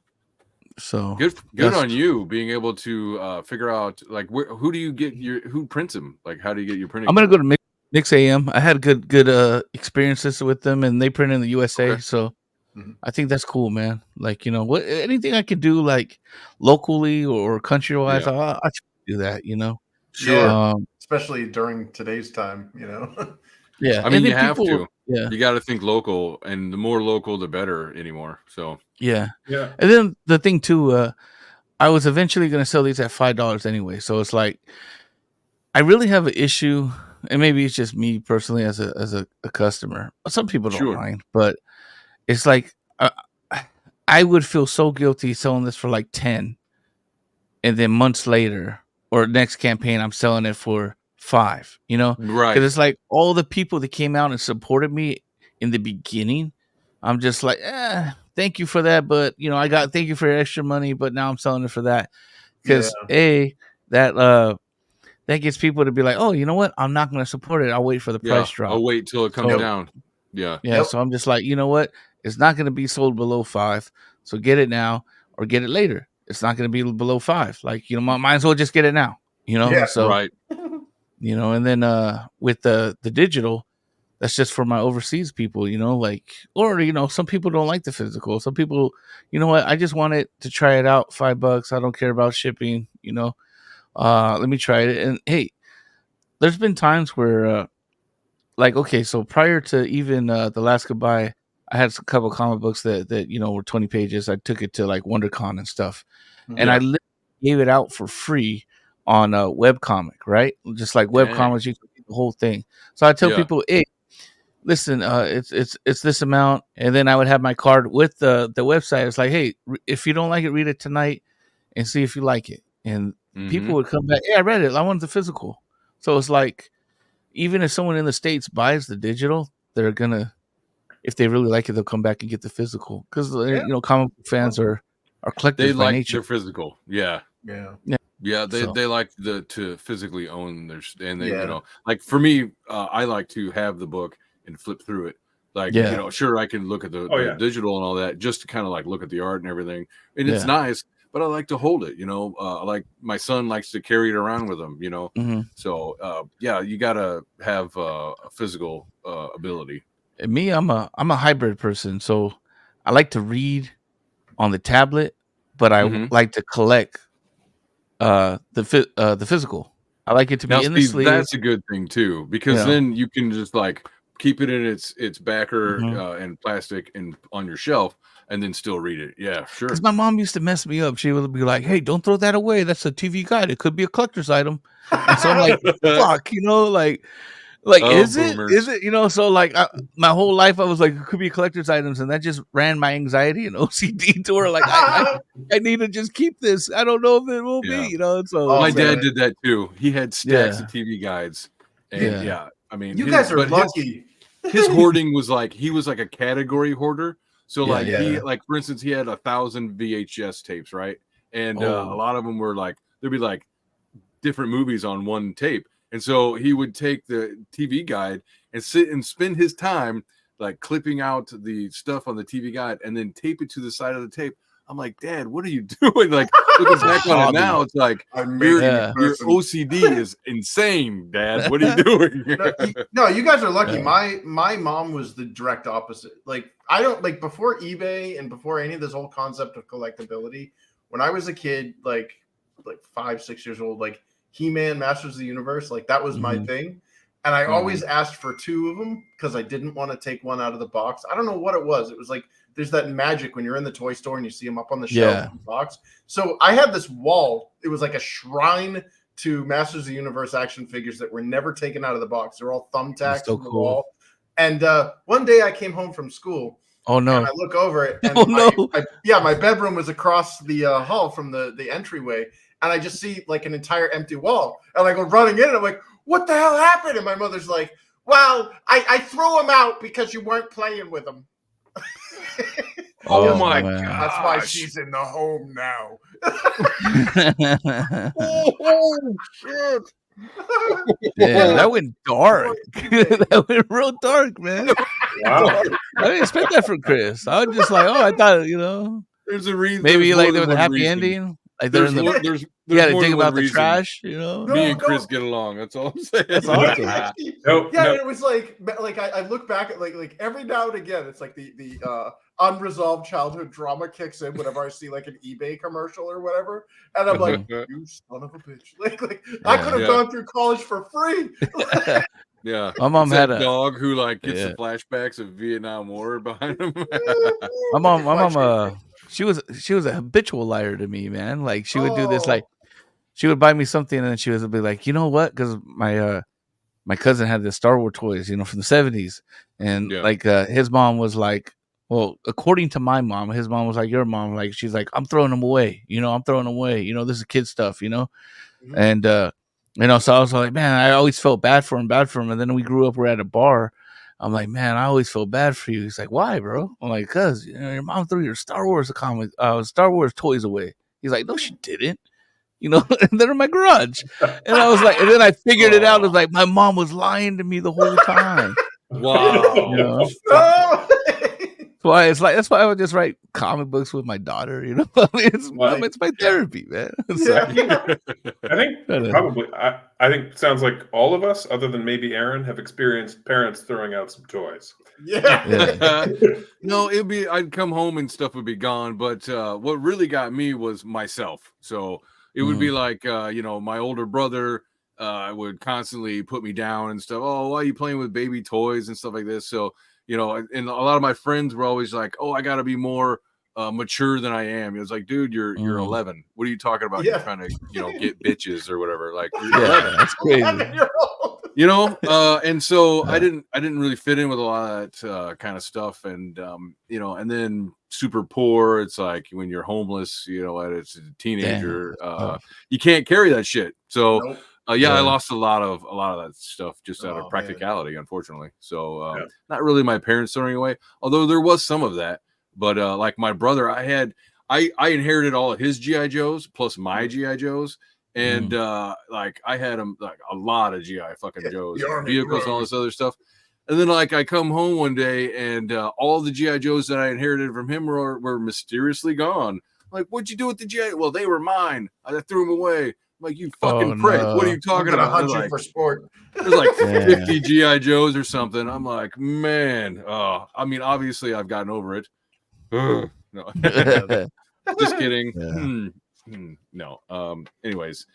So good on you being able to figure out like who do you get who prints them? Like how do you get your printing? I'm gonna go to Mix AM. I had good experiences with them, and they print in the USA. Okay. So I think that's cool, man. Like anything I can do like locally or country wise, I try to do that. Sure. Especially during today's time, Yeah, I mean you have to. Yeah, you got to think local, and the more local, the better anymore. So yeah. And then the thing too, I was eventually going to sell these at $5 anyway. So it's like I really have an issue, and maybe it's just me personally as a customer. Some people don't mind, but it's like I would feel so guilty selling this for like 10, and then months later or next campaign I'm selling it for 5, right? Because it's like all the people that came out and supported me in the beginning, I'm just like, thank you for that, but thank you for your extra money, but now I'm selling it for that. Because that gets people to be like, oh, you know what? I'm not going to support it. I'll wait for the price drop. I'll wait till it comes down. Yeah. So I'm just like, you know what? It's not going to be sold below 5, so get it now or get it later. It's not going to be below 5. Like might as well just get it now. So right. And then with the digital, that's just for my overseas people, or some people don't like the physical. Some people, what, I just wanted to try it out, $5. I don't care about shipping, let me try it. And hey, there's been times where like, okay, so prior to even the last goodbye, I had a couple of comic books that were 20 pages. I took it to like WonderCon and stuff, and I gave it out for free on a webcomic, right? Just like webcomics, you can read the whole thing. So I tell people, hey, listen, it's this amount, and then I would have my card with the website. It's like, hey, if you don't like it, read it tonight and see if you like it. And people would come back, hey, I read it. I wanted the physical. So it's like, even if someone in the States buys the digital, they're gonna, if they really like it, they'll come back and get the physical, because comic book fans are collectors by nature. Their physical. Yeah. They like to physically own their, and they like for me, I like to have the book and flip through it. Like sure, I can look at the digital and all that, just to kind of like look at the art and everything, and it's nice. But I like to hold it. Like my son likes to carry it around with him. So you gotta have a physical ability. And me, I'm a hybrid person, so I like to read on the tablet, but I like to collect the physical. I like it to be in the sleeve. That's a good thing too, because then you can just like keep it in its backer and plastic and on your shelf, and then still read it. Yeah, sure. Because my mom used to mess me up. She would be like, "Hey, don't throw that away. That's a TV guide. It could be a collector's item." And so I'm like, "Fuck," is it? So like my whole life I was like, it could be collector's items, and that just ran my anxiety and OCD to her. Like I need to just keep this. I don't know if it will be. So my dad did that too. He had stacks of TV guides, and I mean, you guys are lucky. His hoarding was like, he was like a category hoarder. So he, like, for instance, he had 1,000 VHS tapes, right? And a lot of them were like, there'd be like different movies on one tape. And so he would take the TV guide and sit and spend his time like clipping out the stuff on the TV guide and then tape it to the side of the tape. I'm like, Dad, what are you doing? Like, looking back on it now, it's like your OCD is insane, Dad. What are you doing? No, you guys are lucky. My mom was the direct opposite. Like, I don't like before eBay and before any of this whole concept of collectability. When I was a kid, like 5, 6 years old, like He-Man, Masters of the Universe, like that was my thing. And I always asked for 2 of them because I didn't want to take one out of the box. I don't know what it was. It was like there's that magic when you're in the toy store and you see them up on the shelf in the box. So I had this wall. It was like a shrine to Masters of the Universe action figures that were never taken out of the box. They're all thumbtacks on the wall. And one day I came home from school. Oh no! And I look over it, and my bedroom was across the hall from the entryway, and I just see like an entire empty wall, and I go running in, and I'm like, "What the hell happened?" And my mother's like, "Well, I threw them out because you weren't playing with them." Oh my God! That's why she's in the home now. Oh shit! Damn, that went dark. That went real dark, man. Wow. I didn't expect that from Chris. I was just like, I thought, there's a reason. Maybe like there was a happy ending. Like there's you had to dig about the trash, Me and Chris get along. That's all I'm saying. That's awesome. It was like I look back at like every now and again, it's like the unresolved childhood drama kicks in whenever I see like an eBay commercial or whatever, and I'm like, you son of a bitch! Like I could have gone through college for free. Yeah, my mom had a dog who like gets the flashbacks of Vietnam War behind him. my mom, she was a habitual liar to me, man. Like she would do this, like she would buy me something and then she would be like, you know what? Because my cousin had the Star Wars toys, from the 70s, and like his mom was like, well, according to my mom, his mom was like your mom, like she's like, I'm throwing them away, I'm throwing them away, this is kid stuff, and so I was like, man, I always felt bad for him, and then we grew up, we're at a bar. I'm like, man, I always feel bad for you. He's like, why, bro? I'm like, cause your mom threw your Star Wars Star Wars toys away. He's like, no, she didn't. And they're in my garage. And I was like, and then I figured it out. It was like my mom was lying to me the whole time. Wow. That's why I would just write comic books with my daughter. It's my therapy, man. I think probably. I think it sounds like all of us, other than maybe Aaron, have experienced parents throwing out some toys. Yeah. No, I'd come home and stuff would be gone. But what really got me was myself. So it would be like, my older brother would constantly put me down and stuff. Oh, why are you playing with baby toys and stuff like this? So. And a lot of my friends were always like, "Oh, I got to be more mature than I am." It was like, "Dude, you're 11. What are you talking about? You're trying to, get bitches or whatever." Like, that's crazy. And so I didn't really fit in with a lot of that kind of stuff, and and then super poor. It's like when you're homeless, it's a teenager. You can't carry that shit. So. Nope. I lost a lot of that stuff just out of practicality, unfortunately. So not really my parents throwing away, although there was some of that. But like my brother, I inherited all of his GI Joes plus my GI Joes, and like I had like a lot of GI fucking Joes, vehicles, and all this other stuff. And then like I come home one day and all the GI Joes that I inherited from him were mysteriously gone. I'm like, what'd you do with the GI? Well, they were mine. I threw them away. Like, you fucking prick. No. What are you talking about? Hunt you for sport. There's like 50 GI Joes or something. I'm like, man. I mean, obviously I've gotten over it. No. Just kidding. No. Anyways.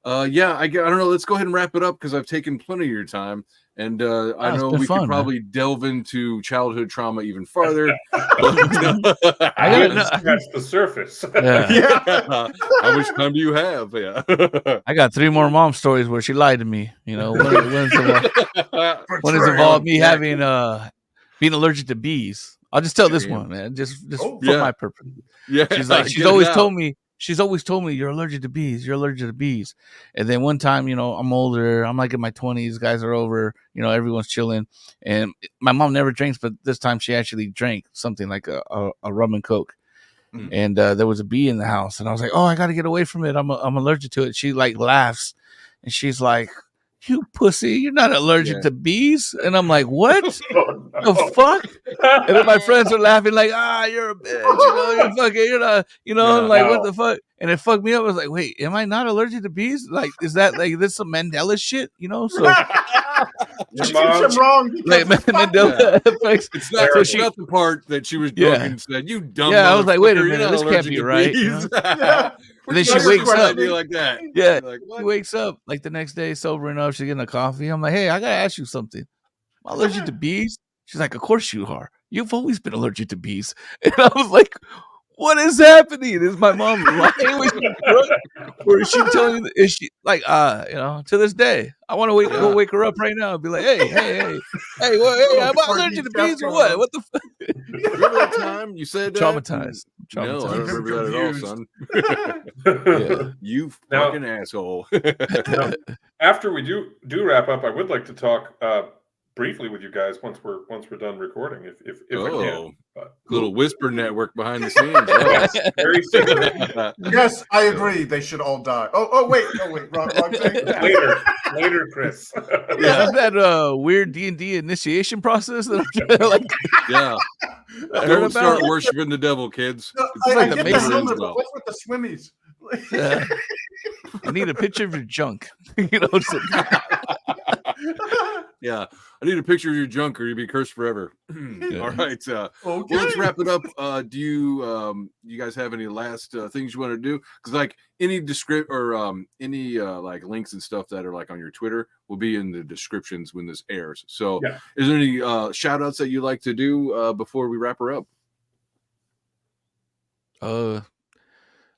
I don't know. Let's go ahead and wrap it up because I've taken plenty of your time. And I know we could probably delve into childhood trauma even farther. I scratch the surface. How much time do you have? Yeah. I got 3 more mom stories where she lied to me. One is involved me having being allergic to bees. I'll just tell this one, man, just for my purpose. Yeah. She's like, She's always told me you're allergic to bees. You're allergic to bees. And then one time, I'm older. I'm like in my 20s. Guys are over. Everyone's chilling. And my mom never drinks, but this time she actually drank something like a rum and Coke. And there was a bee in the house. And I was like, oh, I got to get away from it. I'm allergic to it. She like laughs. And she's like, "You pussy, you're not allergic to bees." And I'm like, "What the fuck?" And then my friends are laughing like, "You're a bitch, you're fucking, you're not, I'm like, what the fuck?" And it fucked me up. I was like, "Wait, am I not allergic to bees? Like, is that like this some Mandela shit? So." She keeps him wrong. Like, Mandela effects. It's not, So it's not the part that she was drunk and said, "You dumb." I was like, "Wait a minute, you're not this can't allergic be to right." bees." And then she wakes up like that. Yeah, like, she wakes up like the next day, sobering up. She's getting a coffee. I'm like, "Hey, I gotta ask you something. Am I allergic to bees?" She's like, "Of course you are. You've always been allergic to bees." And I was like, "What is happening? Is my mom lying when she's drunk? Or is she telling you? Is she like, to this day, I want to go wake her up right now and be like, hey, am I allergic to bees or what? What the fuck?" Remember that time you said that? Traumatized. No, I don't remember that at all, son. You fucking asshole. Now, after we do wrap up, I would like to talk briefly with you guys once we're done recording, if I can. But, little whisper network behind the scenes. Very secret. Yes, I agree. They should all die. Wait, wrong thing. Later, Chris. Is that weird D&D initiation process that I'm like? Yeah. Don't start worshiping the devil, kids. I get the helmet, but what's with the swimmies? I need a picture of your junk. Yeah, I need a picture of your junk, or you'll be cursed forever. All right. Well, let's wrap it up. Do you guys have any last things you want to do? Because like any any like links and stuff that are like on your Twitter will be in the descriptions when this airs. So, is there any shout outs that you like to do before we wrap her up?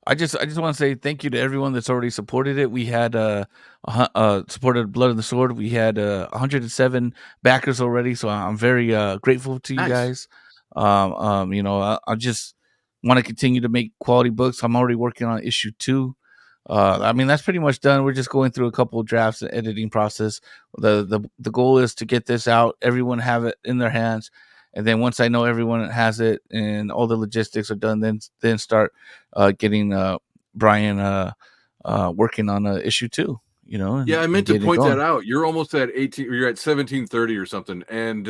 I just want to say thank you to everyone that's already supported it. We had supported Blood of the Sword. We had 107 backers already, so I'm very grateful to you guys. I just want to continue to make quality books. I'm already working on issue 2. That's pretty much done. We're just going through a couple of drafts and editing process. The goal is to get this out, everyone have it in their hands. And then once I know everyone has it and all the logistics are done, then start getting Brian working on issue 2. I meant to point that out. You're almost at 18. Or you're at 1730 or something, and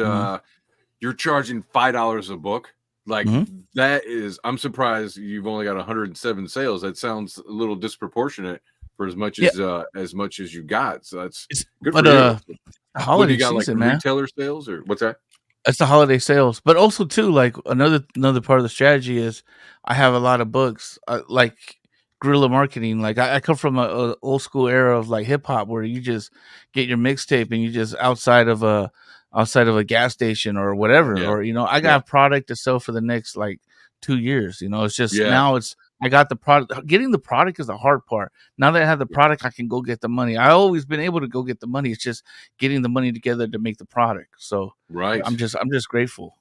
you're charging $5 a book. Like that is. I'm surprised you've only got 107 sales. That sounds a little disproportionate for as much as you got. So that's good for you. Holiday you got, season, like man. Retailer sales or what's that? It's the holiday sales, but also too, like another part of the strategy is I have a lot of books, like guerrilla marketing. Like I come from a old school era of like hip hop where you just get your mixtape and you just outside of a gas station or whatever, or I got product to sell for the next like 2 years. It's just now I got the product. Getting the product is the hard part. Now that I have the product, I can go get the money. I always been able to go get the money. It's just getting the money together to make the product. So I'm just grateful.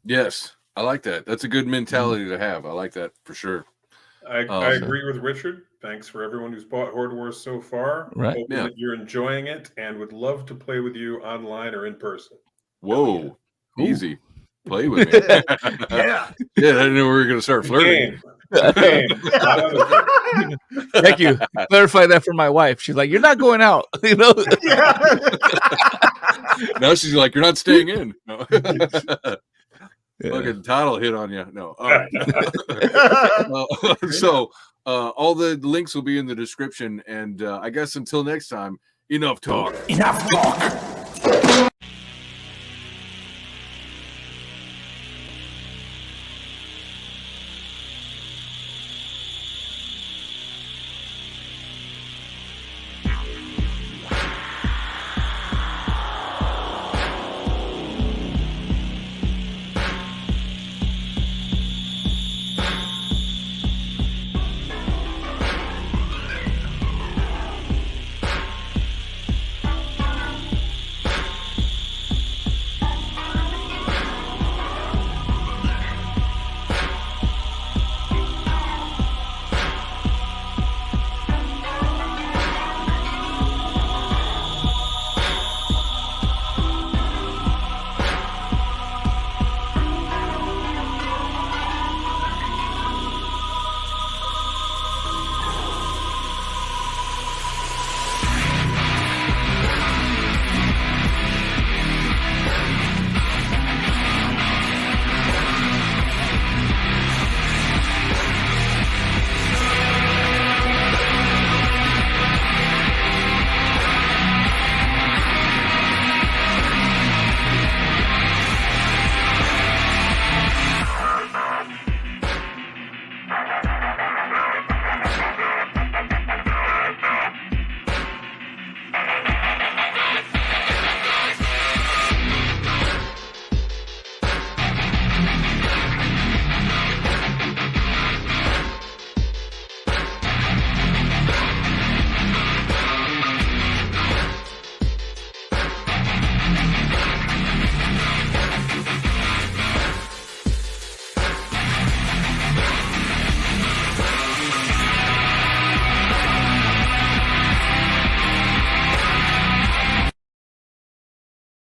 Yes, I like that. That's a good mentality to have. I like that for sure. I agree with Richard. Thanks for everyone who's bought Horde Wars so far. Right. Hoping that you're enjoying it and would love to play with you online or in person. Whoa, easy. Play with me. I didn't know we were going to start flirting. Thank you. Clarify that for my wife. She's like, "You're not going out." Now she's like, "You're not staying in." No. Fucking title hit on you. No. All right. So all the links will be in the description, and I guess until next time, enough talk. Enough talk.